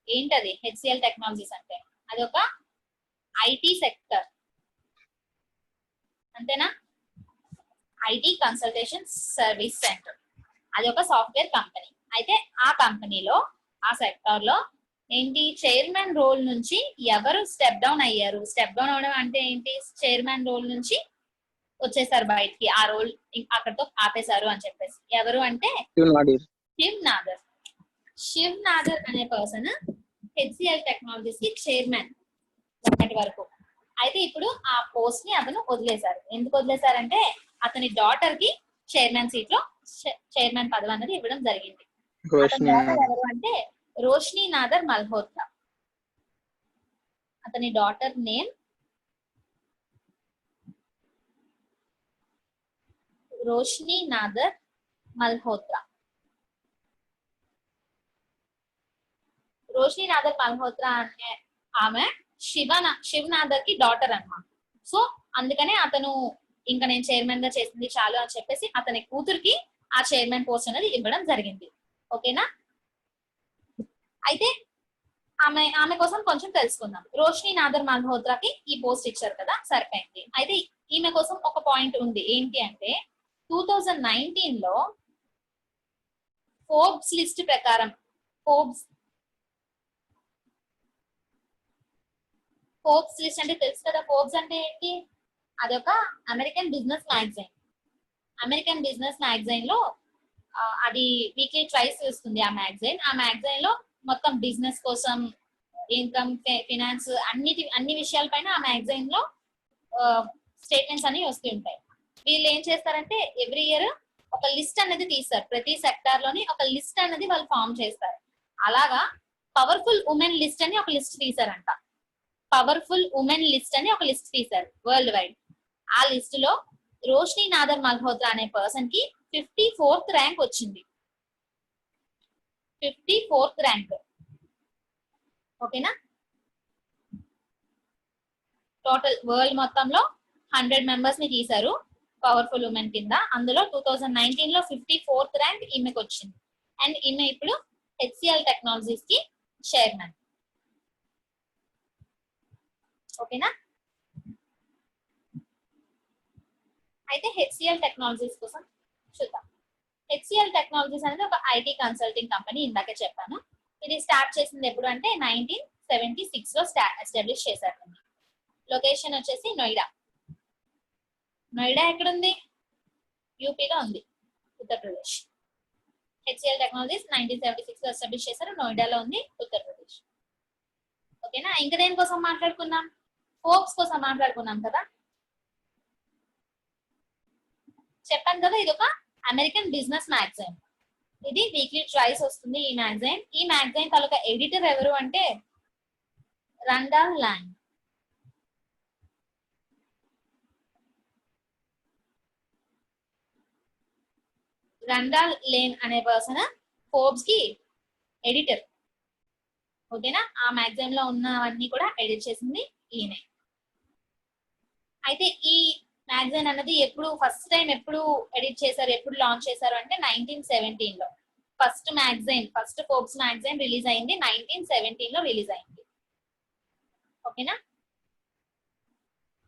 ఏంటది? HCL Technologies అంటే అది ఒక ఐటీ సెక్టర్, అంతేనా? IT consultation service centre. అది ఒక సాఫ్ట్వేర్ కంపెనీ. అయితే ఆ కంపెనీలో, ఆ సెక్టర్ లో ఏంటి, చైర్మన్ రోల్ నుంచి ఎవరు స్టెప్ డౌన్ అయ్యారు? స్టెప్ డౌన్ అవడం అంటే ఏంటి? చైర్మన్ రోల్ నుంచి వచ్చేసారు బయటికి, ఆ రోల్ అక్కడతో ఆపేశారు అని చెప్పేసి. ఎవరు అంటే శివ్ నాదర్. శివ్ నాదర్ అనే పర్సన్ హెచ్సిఎల్ టెక్నాలజీస్ కి చైర్మన్ మొన్నటి వరకు. అయితే ఇప్పుడు ఆ పోస్ట్ ని అతను వదిలేశారు. ఎందుకు వదిలేశారంటే అతని డాటర్ కి చైర్మన్ సీట్ లో చైర్మన్ పదవి అనేది ఇవ్వడం జరిగింది. అతని డాటర్ ఎవరు అంటే రోష్ని నాదర్ మల్హోత్రా. అతని డాటర్ నేమ్ రోష్ని నాదర్ మల్హోత్రా. రోష్ని నాదర్ మల్హోత్రా అనే ఆమె శివ్ నాదర్ కి డాటర్ అన్నమాట. సో అందుకనే అతను ఇంకా నేను చైర్మన్ గా చేసింది చాలు అని చెప్పేసి అతని కూతురికి ఆ చైర్మన్ పోస్ట్ అనేది ఇవ్వడం జరిగింది. ఓకేనా? అయితే ఆమె కోసం కొంచెం తెలుసుకుందాం. రోష్ని నాదర్ మల్హోత్రాకి ఈ పోస్ట్ ఇచ్చారు కదా, సరిపోయింది. అయితే ఈమె కోసం ఒక పాయింట్ ఉంది. ఏంటి అంటే 2019 లో ఫోర్బ్స్ లిస్ట్ ప్రకారం ఫోర్బ్స్ లిస్ట్ అంటే తెలుసు కదా. ఫోర్బ్స్ అంటే ఏంటి? అదొక అమెరికన్ బిజినెస్ మ్యాగజైన్ లో అది వీక్లీ ట్వైస్ వస్తుంది. ఆ మ్యాగజైన్ లో మొత్తం బిజినెస్ కోసం, ఇన్కమ్, ఫినాన్స్, అన్ని విషయాల పైన ఆ మ్యాగజైన్ లో స్టేట్మెంట్స్ అన్ని వస్తూ ఉంటాయి. వీళ్ళు ఏం చేస్తారంటే ఎవ్రీ ఇయర్ ఒక లిస్ట్ అనేది తీస్తారు. ప్రతి సెక్టార్ లోని ఒక లిస్ట్ అనేది వాళ్ళు ఫామ్ చేస్తారు. అలాగా పవర్ఫుల్ ఉమెన్ లిస్ట్ అని ఒక లిస్ట్ తీసారంట. World wide. ఆ లిస్ట్ లో రోష్ని నాదర్ మల్హోత్రా అనే పర్సన్ కి 54th ర్యాంక్ వచ్చింది. 54th rank. ఓకేనా? టోటల్ వరల్డ్ మొత్తంలో 100 మెంబర్స్ ని తీశారు పవర్ఫుల్ ఉమెన్ కింద. అందులో 2019 లో 54th ర్యాంక్ ఈమెకు వచ్చింది. అండ్ ఈమె ఇప్పుడు HCL టెక్నాలజీస్ కి చైర్మన్. ఓకేనా? అయితే HCL టెక్నాలజీస్ కోసం చూద్దాం. HCL టెక్నాలజీస్ అనేది ఒక ఐటీ కన్సల్టింగ్ కంపెనీ. ఇందాకే చెప్పాను. ఇది స్టార్ట్ చేసింది ఎప్పుడు అంటే 1976 లో ఎస్టాబ్లిష్ చేశారు. లొకేషన్ వచ్చేసి నోయిడా. ఎక్కడుంది? యూపీలో ఉంది, ఉత్తరప్రదేశ్. HCL టెక్నాలజీస్ 1976 లో ఎస్టాబ్లిష్ చేశారు. నోయిడాలో ఉంది, ఉత్తరప్రదేశ్. ఓకేనా? ఇంకా దేని కోసం మాట్లాడుకున్నాం? ఫోర్బ్స్ కోసం మాట్లాడుకున్నాం కదా. చెప్పాను కదా, ఇది ఒక అమెరికన్ బిజినెస్ మ్యాగజైన్. ఇది వీక్లీ ట్వైస్ వస్తుంది ఈ మ్యాగజైన్ తాలూకా ఎడిటర్ ఎవరు అంటే రండాల్ లాంగ్. రండాల్ లేన్ అనే పర్సన్ ఫోర్బ్స్ కి ఎడిటర్. ఓకేనా? ఆ మ్యాగజైన్ లో ఉన్నవన్నీ కూడా ఎడిట్ చేసింది ఈయనే. అయితే ఈ మ్యాగజైన్ అన్నది ఫస్ట్ టైం ఎప్పుడు ఎడిట్ చేశారు, ఎప్పుడు లాంచ్ చేశారు అంటే 1917 లో. ఫస్ట్ ఫోర్బ్స్ మ్యాగజైన్ రిలీజ్ అయింది 1917 లో రిలీజ్ అయింది. ఓకేనా?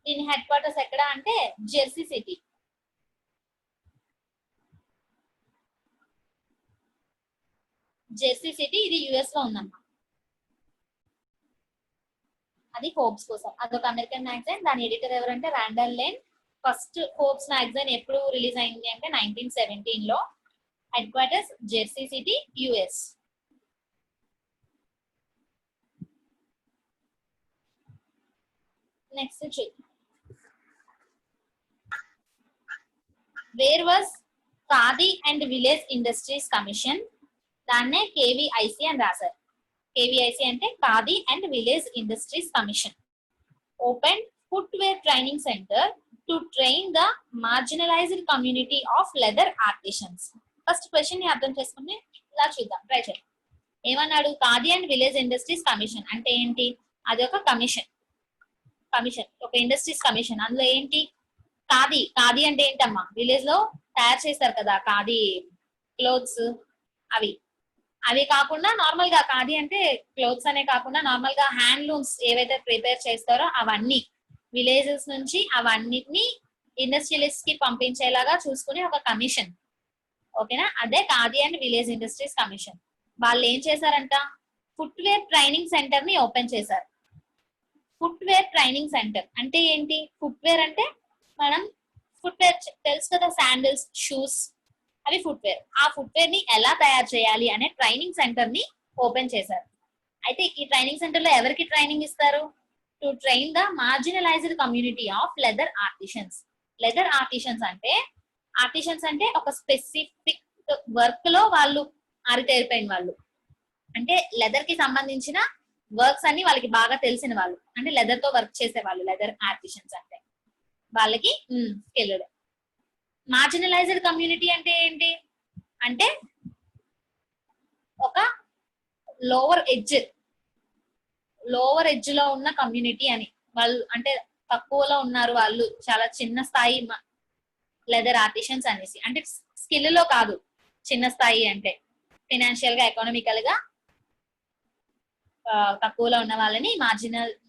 దీని హెడ్ క్వార్టర్స్ ఎక్కడ అంటే జెర్సీ సిటీ. ఇది యుఎస్ లో ఉందన్నమాట. అది ఫోర్బ్స్ కోసం. అదొక అమెరికన్ మ్యాగజైన్. దాని ఎడిటర్ ఎవరంటే Randall Lane. First Forbes magazine ఎప్పుడు రిలీజ్ అయింది అంటే 1917 లో. Headquarters Jersey city, US. Next చూద్దాం. Where was Khadi and village industries commission? దాన్నే KVIC అని రాశారు. KVIC అంటే Khadi and village industries commission. Open footwear training centre to train the marginalised community of leather artisans. First question ని అర్థం చేసుకుని ఇలా చూద్దాం, ట్రై చేద్దాం. ఏమన్నాడు? Khadi and village industries commission అంటే ఏంటి? అది ఒక కమిషన్, ఒక ఇండస్ట్రీస్ కమిషన్. అందులో ఏంటి? ఖాదీ అంటే ఏంటమ్మా? విలేజ్ లో తయారు చేస్తారు కదా ఖాదీ క్లోత్స్. అవి కాకుండా నార్మల్ గా ఖాదీ అంటే క్లోత్స్ అనే కాకుండా నార్మల్ గా హ్యాండ్లూమ్స్ ఏవైతే ప్రిపేర్ చేస్తారో అవన్నీ విలేజెస్ నుంచి అవన్నిటిని ఇండస్ట్రియలిస్ట్ కి పంపించేలాగా చూసుకునే ఒక కమిషన్. ఓకేనా? అదే khadi and village industries commission. వాళ్ళు ఏం చేశారంట? ఫుట్వేర్ ట్రైనింగ్ సెంటర్ ని ఓపెన్ చేశారు. ఫుట్వేర్ ట్రైనింగ్ సెంటర్ అంటే ఏంటి? ఫుట్వేర్ అంటే మనం ఫుట్వేర్ తెలుసు కదా, శాండిల్స్, షూస్, అవి ఫుట్వేర్. ఆ ఫుట్వేర్ ని ఎలా తయారు చేయాలి అనే ట్రైనింగ్ సెంటర్ ని ఓపెన్ చేశారు. అయితే ఈ ట్రైనింగ్ సెంటర్ లో ఎవరికి ట్రైనింగ్ ఇస్తారు? To train the marginalised community of leather artisans. Leather artisans అంటే ఒక స్పెసిఫిక్ వర్క్ లో వాళ్ళు ఆరితేరిపోయిన వాళ్ళు, అంటే లెదర్ కి సంబంధించిన వర్క్స్ అన్ని వాళ్ళకి బాగా తెలిసిన వాళ్ళు, అంటే లెదర్ తో వర్క్ చేసే వాళ్ళు. లెదర్ ఆర్టిషన్స్ అంటే వాళ్ళకి స్కిల్డ్. మార్జినలైజ్డ్ కమ్యూనిటీ అంటే ఏంటి? అంటే ఒక లోవర్ ఎడ్జ్ లో ఉన్న కమ్యూనిటీ అని. వాళ్ళు అంటే తక్కువలో ఉన్నారు, వాళ్ళు చాలా చిన్న స్థాయి లెదర్ ఆర్టిషన్స్ అనేసి. అంటే స్కిల్ లో కాదు, చిన్న స్థాయి అంటే ఫైనాన్షియల్ గా, ఎకనామికల్ గా తక్కువలో ఉన్న వాళ్ళని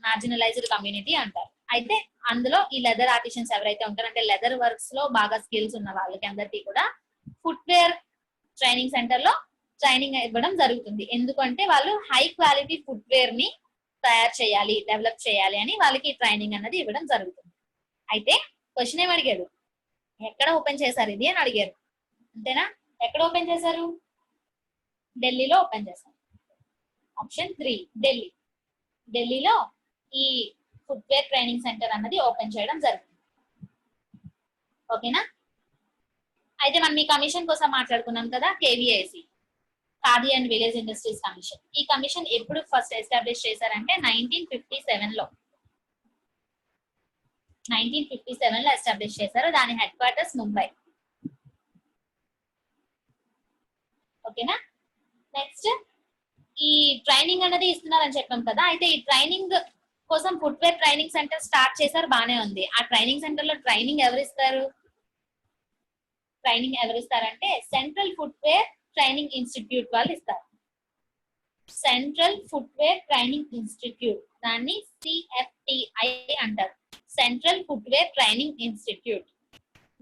మార్జినలైజ్డ్ కమ్యూనిటీ అంటారు. అయితే అందులో ఈ లెదర్ ఆర్టిషన్స్ ఎవరైతే ఉంటారో, అంటే లెదర్ వర్క్స్ లో బాగా స్కిల్స్ ఉన్న వాళ్ళకి అందరికీ కూడా ఫుట్వేర్ ట్రైనింగ్ సెంటర్ లో ట్రైనింగ్ ఇవ్వడం జరుగుతుంది. ఎందుకంటే వాళ్ళు హై క్వాలిటీ ఫుట్వేర్ ని తయారు చేయాలి, డెవలప్ చేయాలి అని వాళ్ళకి ట్రైనింగ్ అన్నది ఇవ్వడం జరుగుతుంది. అయితే క్వశ్చన్ ఏం అడిగాడు, ఎక్కడ ఓపెన్ చేశారు ఇది అని అడిగారు. అంతేనా? ఎక్కడ ఓపెన్ చేశారు? ఢిల్లీలో ఓపెన్ చేశారు. ఆప్షన్ 3 ఢిల్లీ. ఢిల్లీలో ఈ ఫుట్వేర్ ట్రైనింగ్ సెంటర్ అన్నది ఓపెన్ చేయడం జరిగింది. ఓకేనా? అయితే మనం ఈ కమిషన్ కోసం మాట్లాడుకున్నాం కదా, KVIC, khadi and village industries commission. ఈ కమిషన్ ఎప్పుడు ఫస్ట్ ఎస్టాబ్లిష్ చేశారంటే 1957 లో. 1957 లో ఎస్టాబ్లిష్ చేశారు. దాని హెడ్ క్వార్టర్స్ ముంబై. ఓకేనా? నెక్స్ట్, ఈ ట్రైనింగ్ అనేది ఇస్తున్నారని చెప్పాం కదా, అయితే ఈ ట్రైనింగ్ కోసం ఫుట్వేర్ ట్రైనింగ్ సెంటర్ స్టార్ట్ చేశారు, బానే ఉంది. ఆ ట్రైనింగ్ సెంటర్ లో ట్రైనింగ్ ఎవరు ఇస్తారు? ట్రైనింగ్ ఎవరు ఇస్తారంటే సెంట్రల్ ఫుట్వేర్ ట్రైనింగ్ ఇన్స్టిట్యూట్ వాళ్ళు ఇస్తారు. సెంట్రల్ ఫుట్వేర్ ట్రైనింగ్ ఇన్స్టిట్యూట్, దాన్ని సిఎఫ్టిఐ అంటారు. Central footwear training institute.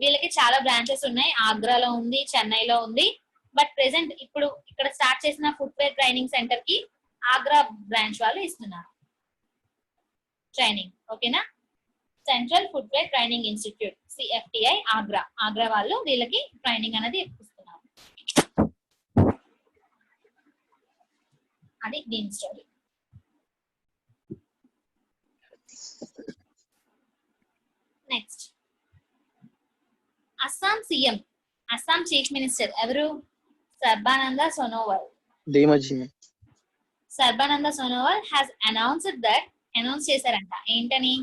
వీళ్ళకి చాలా బ్రాంచెస్ ఉన్నాయి. ఆగ్రాలో ఉంది, చెన్నైలో ఉంది. బట్ ప్రెసెంట్ ఇప్పుడు ఇక్కడ స్టార్ట్ చేసిన ఫుట్వేర్ ట్రైనింగ్ సెంటర్ కి ఆగ్రా బ్రాంచ్ వాళ్ళు ఇస్తున్నారు ట్రైనింగ్. ఓకేనా? Central footwear training institute, CFTI, Agra వాళ్ళు వీళ్ళకి ట్రైనింగ్ అనేది ఇస్తున్నారు. అది దీని story. Next, Assam CM, Assam chief minister ఎవరు? Sarbananda Sonowal. Sarbananda Sonowal has announced that, announce చేశారంట ఏంటని,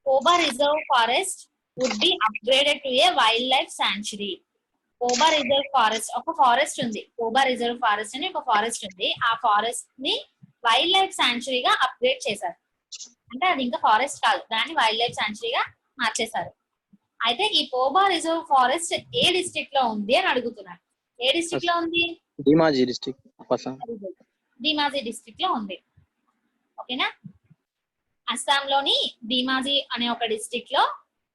Koba reserve forest would be upgraded to a wildlife sanctuary. Koba reserve forest, ఒక ఫారెస్ట్ ఉంది, కోబా రిజర్వ్ ఫారెస్ట్ అని ఒక ఫారెస్ట్ ఉంది. ఆ ఫారెస్ట్ ని వైల్డ్ లైఫ్ సాంచురీగా అప్గ్రేడ్ చేశారు. అంటే అది ఇంకా ఫారెస్ట్ కాదు, దాన్ని వైల్డ్ లైఫ్ సాంచురీగా మార్చేశారు. అయితే ఈ కోబా రిజర్వ్ ఫారెస్ట్ ఏ డిస్ట్రిక్ట్ లో ఉంది అని అడుగుతున్నారు. ఏ డిస్ట్రిక్ట్ లో ఉంది? ధీమాజీ డిస్ట్రిక్ట్, ధీమాజీ డిస్ట్రిక్ట్ లో ఉంది. ఓకేనా? అస్సాం లోని ధీమాజీ అనే ఒక డిస్ట్రిక్ట్ లో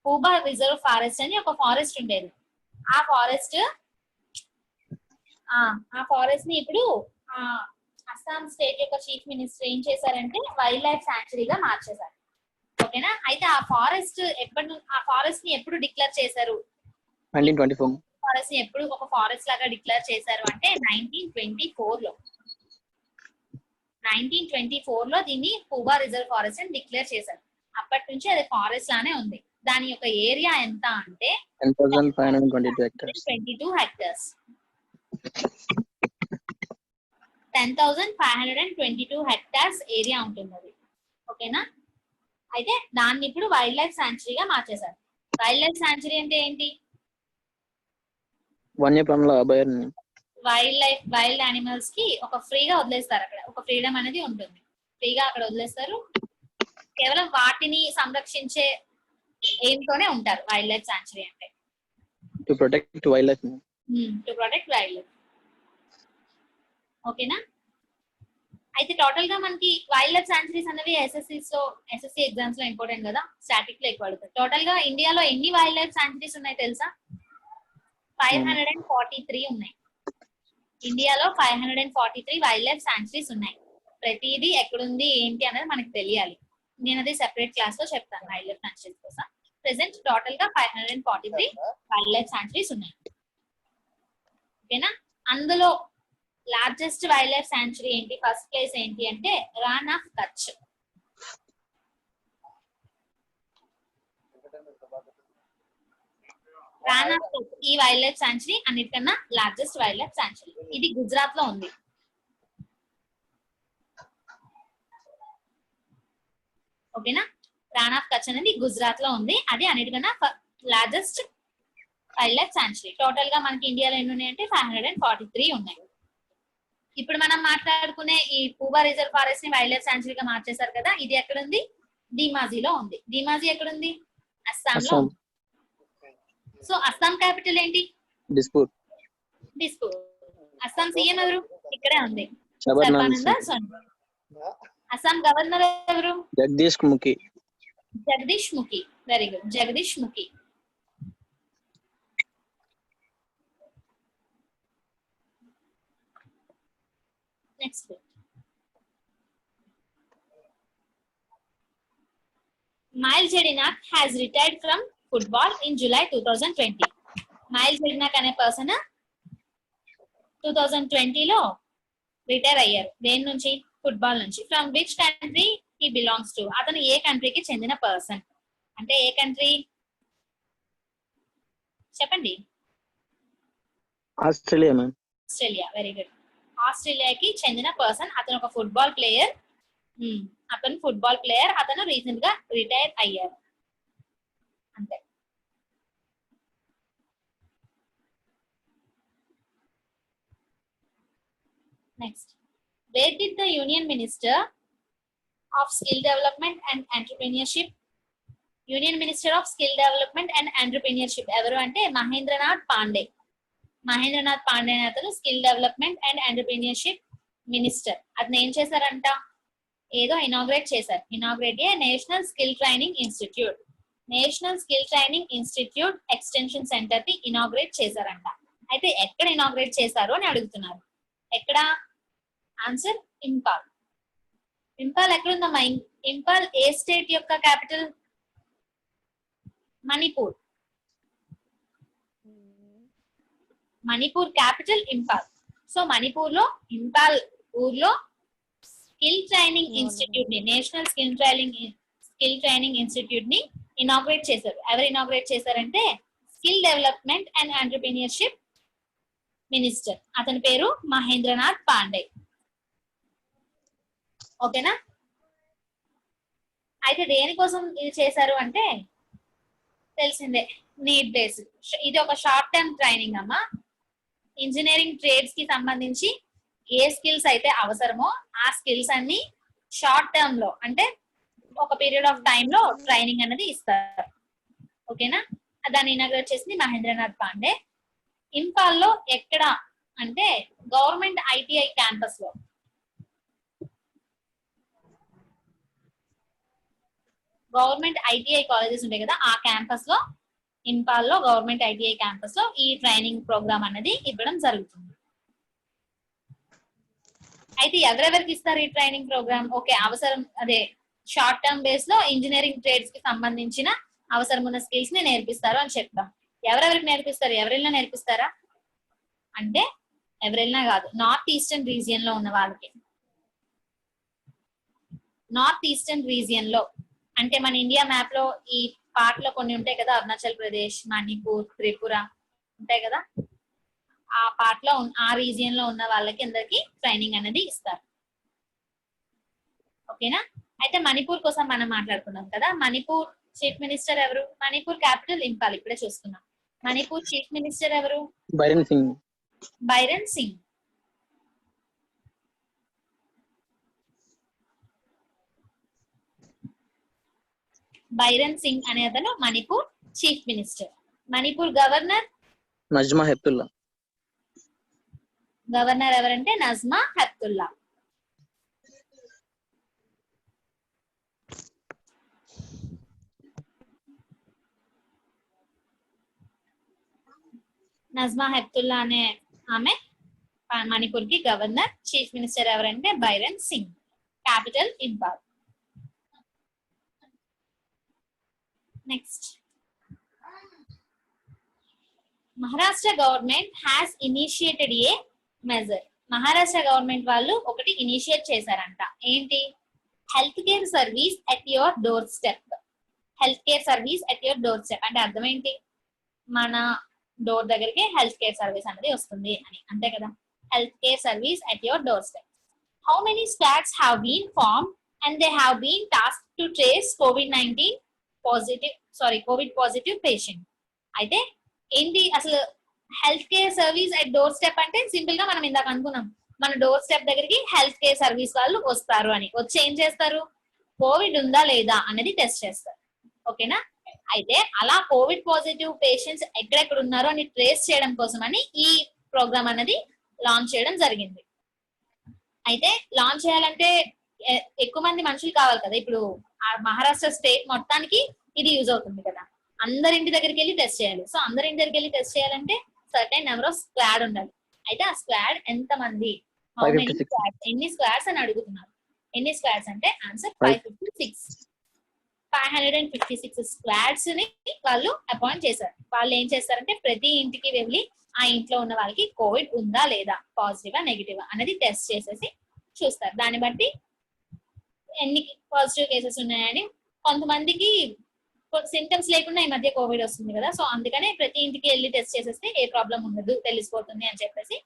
కోబా రిజర్వ్ ఫారెస్ట్ అని ఒక ఫారెస్ట్ ఉండేది. ఆ ఫారెస్ట్ ని ఇప్పుడు అస్సాం స్టేట్ యొక్క చీఫ్ మినిస్టర్ ఏం చేశారంటే వైల్డ్ లైఫ్ సాంచురీగా మార్చేశారు. ఓకేనా? అయితే ఆ ఫారెస్ట్ ని ఎప్పుడు డిక్లేర్ చేశారు? 1924. ఫారెస్ట్ ని ఎప్పుడు ఒక ఫారెస్ట్ లాగా డిక్లేర్ చేశారు అంటే 1924 లో. 1924 లో దీన్ని కోబా రిజర్వ్ ఫారెస్ట్ అని డిక్లేర్ చేశారు. అప్పటి నుంచి అది ఫారెస్ట్ లానే ఉంది. దాని యొక్క ఏరియా ఎంత అంటే 10,522 hectares. 10,522 hectares ఏరియా ఉంటుంది అది. ఓకేనా? అయితే దాన్ని ఇప్పుడు వైల్డ్ లైఫ్ సాంచురీగా మార్చేశారు. వైల్డ్ లైఫ్ సాంచురీ అంటే ఏంటి? వన్యప్రాణుల అభయారణ్యం. వైల్డ్ యానిమల్స్ కి ఒక ఫ్రీగా వదిలేస్తారు. అక్కడ ఒక ఫ్రీడమ్ అనేది ఉంటుంది, ఫ్రీగా అక్కడ వదిలేస్తారు. కేవలం వాటిని సంరక్షించే ఎయిమ్తోనే ఉంటారు వైల్డ్ లైఫ్ సాంచురీ అంటే. To protect wild life. ఓకేనా? అయితే టోటల్ గా మనకి వైల్డ్ లైఫ్ సాంచురీస్ అనేవి ఎస్ఎస్సి ఎగ్జామ్స్ లో ఇంపార్టెంట్ కదా, స్టాటిక్ లో ఎక్కువ అడుగుతారు. టోటల్ గా ఇండియాలో ఎన్ని వైల్డ్ లైఫ్ సాంచురీస్ ఉన్నాయి తెలుసా? 543 ఉన్నాయి. ఇండియాలో 543 వైల్డ్ లైఫ్ సాంచురీస్ ఉన్నాయి. ప్రతిదీ ఎక్కడుంది ఏంటి అనేది మనకు తెలియాలి. నేను అది సెపరేట్ క్లాస్ లో చెప్తాను వైల్డ్ లైఫ్ సాంచురీస్ కోసం. ప్రెసెంట్ టోటల్ గా 543 వైల్డ్ లైఫ్ సాంచురీస్ ఉన్నాయి. ఓకేనా? అందులో లార్జెస్ట్ వైల్డ్ లైఫ్ సాంచురీ ఏంటి? ఫస్ట్ ప్లేస్ ఏంటి అంటే రాన్ ఆఫ్ కచ్. రాన్ ఆఫ్ కచ్ ఈ వైల్డ్ లైఫ్ సాంచురీ అన్నిటికన్నా లార్జెస్ట్ వైల్డ్ లైఫ్ సాంచురీ. ఇది గుజరాత్ లో ఉంది. ఓకేనా? రాన్ ఆఫ్ కచ్ అనేది గుజరాత్ లో ఉంది. అది అన్నిటికన్నా largest wildlife sanctuary. Total గా మనకి ఇండియాలో ఎన్ని ఉన్నాయి అంటే 543 ఉన్నాయి. ఇప్పుడు మనం మాట్లాడుకునే ఈ కోబా రిజర్వ్ ఫారెస్ట్ ని వైల్డ్ లైఫ్ సాంచురీగా మార్చేశారు కదా, ఇది ఎక్కడుంది? ధీమాజీలో ఉంది. ధీమాజీ ఎక్కడుంది? అస్సాంలో ఉంది. సో అస్సాం క్యాపిటల్ ఏంటి? డిస్పూర్. అస్సాం సీఎం ఎవరు? ఇక్కడే ఉంది, సర్బానంద సోనోవాల్. అస్సాం గవర్నర్ ఎవరు? Jagdish Mukhi. Very good, Jagdish Mukhi. Next Miles Jedinak has retired from football in July 2020. Miles Jedinak అనే పర్సన్ 2020 లో రిటైర్ అయ్యారు. దేని నుంచి? ఫుట్బాల్ నుంచి. From which country he belongs to? అతను ఏ కంట్రీకి చెందిన పర్సన్? అంటే ఏ కంట్రీ చెప్పండి. Australia ma'am. Australia. Very good. ఆస్ట్రేలియాకి చెందిన పర్సన్. అతను ఒక ఫుట్బాల్ ప్లేయర్. అతను రీసెంట్ గా రిటైర్ అయ్యారు. అంతే. Next, where did the union minister of skill development and entrepreneurship ఎవరు అంటే మహేంద్రనాథ్ పాండే. మహేంద్రనాథ్ పాండే అతను skill development and entrepreneurship minister. అతను ఏం చేశారంట? ఏదో ఇనాగ్రేట్ చేశారు. Inaugurate a national skill training institute extension centre ని ఇనాగ్రేట్ చేశారంట. అయితే ఎక్కడ ఇనాగ్రేట్ చేశారు అని అడుగుతున్నారు. ఎక్కడ? ఆన్సర్ ఇంపాల్. ఇంపాల్ ఎక్కడుందమ్మా? ఇంపాల్ ఏ స్టేట్ యొక్క capital? Manipur. Manipur capital Imphal. So Manipur లో ఇంపాల్ ఊర్లో స్కిల్ ట్రైనింగ్ ఇన్స్టిట్యూట్ ని, నేషనల్ స్కిల్ ట్రైనింగ్ ఇన్స్టిట్యూట్ ని ఇనాగ్రేట్ చేశారు. ఎవరు ఇనాగ్రేట్ చేశారంటే skill development and entrepreneurship minister. అతని పేరు మహేంద్రనాథ్ పాండే. ఓకేనా? అయితే దేనికోసం ఇది చేశారు అంటే తెలిసిందే, నీడ్ బేస్డ్. ఇది ఒక షార్ట్ టర్మ్ ట్రైనింగ్ అమ్మా. ఇంజనీరింగ్ ట్రేడ్స్ కి సంబంధించి ఏ స్కిల్స్ అయితే అవసరమో ఆ స్కిల్స్ అన్ని షార్ట్ టర్మ్ లో, అంటే ఒక పీరియడ్ ఆఫ్ టైమ్ లో ట్రైనింగ్ అనేది ఇస్తారు. ఓకేనా? దాన్ని ఇనాగ్రేట్ చేసింది మహేంద్రనాథ్ పాండే. ఇంపాల్ లో ఎక్కడ అంటే గవర్నమెంట్ ఐటీఐ క్యాంపస్ లో. గవర్నమెంట్ ఐటీఐ కాలేజెస్ ఉంటాయి కదా, ఆ క్యాంపస్ లో, ఇంపాల్ లో గవర్నమెంట్ ఐటీఐ క్యాంపస్ లో ఈ ట్రైనింగ్ ప్రోగ్రామ్ అనేది ఇవ్వడం జరుగుతుంది. అయితే ఎవరెవరికి ఇస్తారు ఈ ట్రైనింగ్ ప్రోగ్రామ్? ఓకే, అవసరం అదే షార్ట్ టర్మ్ బేస్ లో ఇంజనీరింగ్ ట్రేడ్స్ కి సంబంధించిన అవసరం ఉన్న స్కిల్స్ ని నేర్పిస్తారు అని చెప్తాం. ఎవరెవరికి నేర్పిస్తారు? ఎవరెళ్ళినా నేర్పిస్తారా అంటే ఎవరెళ్ళినా కాదు, నార్త్ ఈస్టర్న్ రీజియన్ లో ఉన్న వాళ్ళకి. నార్త్ ఈస్టర్న్ రీజియన్ లో అంటే మన ఇండియా మ్యాప్ లో ఈ పార్ట్ లో కొన్ని ఉంటాయి కదా, అరుణాచల్ ప్రదేశ్, మణిపూర్, త్రిపుర ఉంటాయి కదా, ఆ పార్ట్ లో ఆ రీజియన్ లో ఉన్న వాళ్ళకి అందరికి ట్రైనింగ్ అనేది ఇస్తారు. ఓకేనా? అయితే మణిపూర్ కోసం మనం మాట్లాడుకున్నాం కదా. మణిపూర్ చీఫ్ మినిస్టర్ ఎవరు? మణిపూర్ క్యాపిటల్ ఇంపాల్. ఇప్పుడే చూస్తున్నాం. మణిపూర్ చీఫ్ మినిస్టర్ ఎవరు? Byron Singh. Byron Singh. Byron Singh అనే అతను Manipur chief minister. Manipur governor Najma Heptulla. Governor ఎవరంటే నజ్మా హెప్తుల్లా. నజ్మా హెప్తుల్లా అనే ఆమె మణిపూర్ కి గవర్నర్. చీఫ్ మినిస్టర్ ఎవరంటే Byron Singh. Capital Imphal. Next, Maharashtra government has initiated A measure. Maharashtra government వాళ్ళు ఒకటి ఇనిషియేట్ చేశారంట. ఏంటి? Health care service at your door step. Health care service at your door step అంటే అర్థం ఏంటి? మన డోర్ దగ్గరికి హెల్త్ కేర్ సర్వీస్ అనేది వస్తుంది అని, అంతే కదా. Health care service at your door step. How many squads have been formed and they have been tasked to trace COVID positive patient. అయితే ఏంటి అసలు health care service at door step అంటే? Simple గా మనం ఇందాక అనుకున్నాం, మన డోర్ స్టెప్ దగ్గరికి హెల్త్ కేర్ సర్వీస్ వాళ్ళు వస్తారు అని. వచ్చి ఏం చేస్తారు? కోవిడ్ ఉందా లేదా అనేది టెస్ట్ చేస్తారు. ఓకేనా? అయితే అలా కోవిడ్ పాజిటివ్ పేషెంట్స్ ఎక్కడెక్కడ ఉన్నారో అని ట్రేస్ చేయడం కోసం అని ఈ ప్రోగ్రామ్ అనేది లాంచ్ చేయడం జరిగింది. అయితే లాంచ్ చేయాలంటే ఎక్కువ మంది మనుషులు కావాలి కదా. ఇప్పుడు మహారాష్ట్ర స్టేట్ మొత్తానికి ఇది యూజ్ అవుతుంది కదా. అందరి ఇంటి దగ్గరికి వెళ్ళి టెస్ట్ చేయాలి. సో అందరి ఇంటి దగ్గరికి వెళ్ళి టెస్ట్ చేయాలంటే సర్టెన్ నెంబర్ ఆఫ్ స్క్వాడ్ ఉండాలి. అయితే ఆ స్క్వాడ్ ఎంత మంది హౌ మెనీ 556. స్క్వాడ్స్, ఎన్ని స్క్వాడ్స్ అని అడుగుతున్నారు. ఎన్ని స్క్వాడ్స్ అంటే ఆన్సర్ Five. 556 స్క్వాడ్స్ ని వాళ్ళు అపాయింట్ చేశారు. వాళ్ళు ఏం చేస్తారంటే ప్రతి ఇంటికి వెళ్ళి ఆ ఇంట్లో ఉన్న వాళ్ళకి కోవిడ్ ఉందా లేదా, పాజిటివా నెగిటివా అనేది టెస్ట్ చేసేసి చూస్తారు. దాన్ని బట్టి ఎన్ని పాజిటివ్ కేసెస్ ఉన్నాయని, కొంతమందికి సింటమ్స్ లేకుండా ఈ మధ్య కోవిడ్ వస్తుంది కదా, సో అందుకనే ప్రతి ఇంటికి వెళ్ళి టెస్ట్ చేసేస్తే ఏ ప్రాబ్లం ఉండదు, తెలిసిపోతుంది అని చెప్పేసి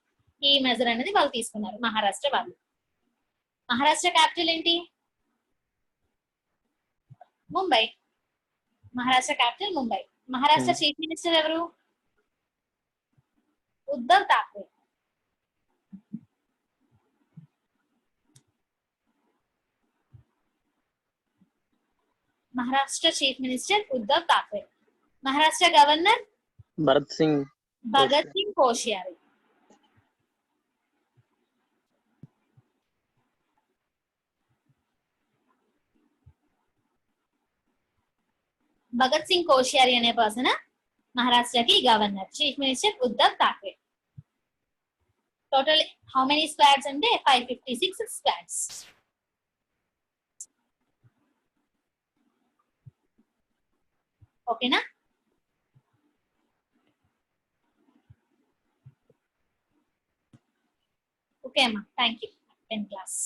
ఈ మెజర్ అనేది వాళ్ళు తీసుకున్నారు మహారాష్ట్ర వాళ్ళు. మహారాష్ట్ర క్యాపిటల్ ఏంటి? Mumbai. Maharashtra capital Mumbai. Maharashtra chief minister ఎవరు? Uddhav Thackeray. Maharashtra chief minister Uddhav Thackeray. Maharashtra governor Bharat Singh Bhagat Singh Koshyari. Bhagat Singh Koshyari అనే పర్సన్ మహారాష్ట్రకి గవర్నర్. Chief minister Uddhav Thackeray. Total how many squads అంటే 556 స్క్వాడ్స్. ఓకేనా? ఓకే అమ్మా, థ్యాంక్ యూ. 10 క్లాస్.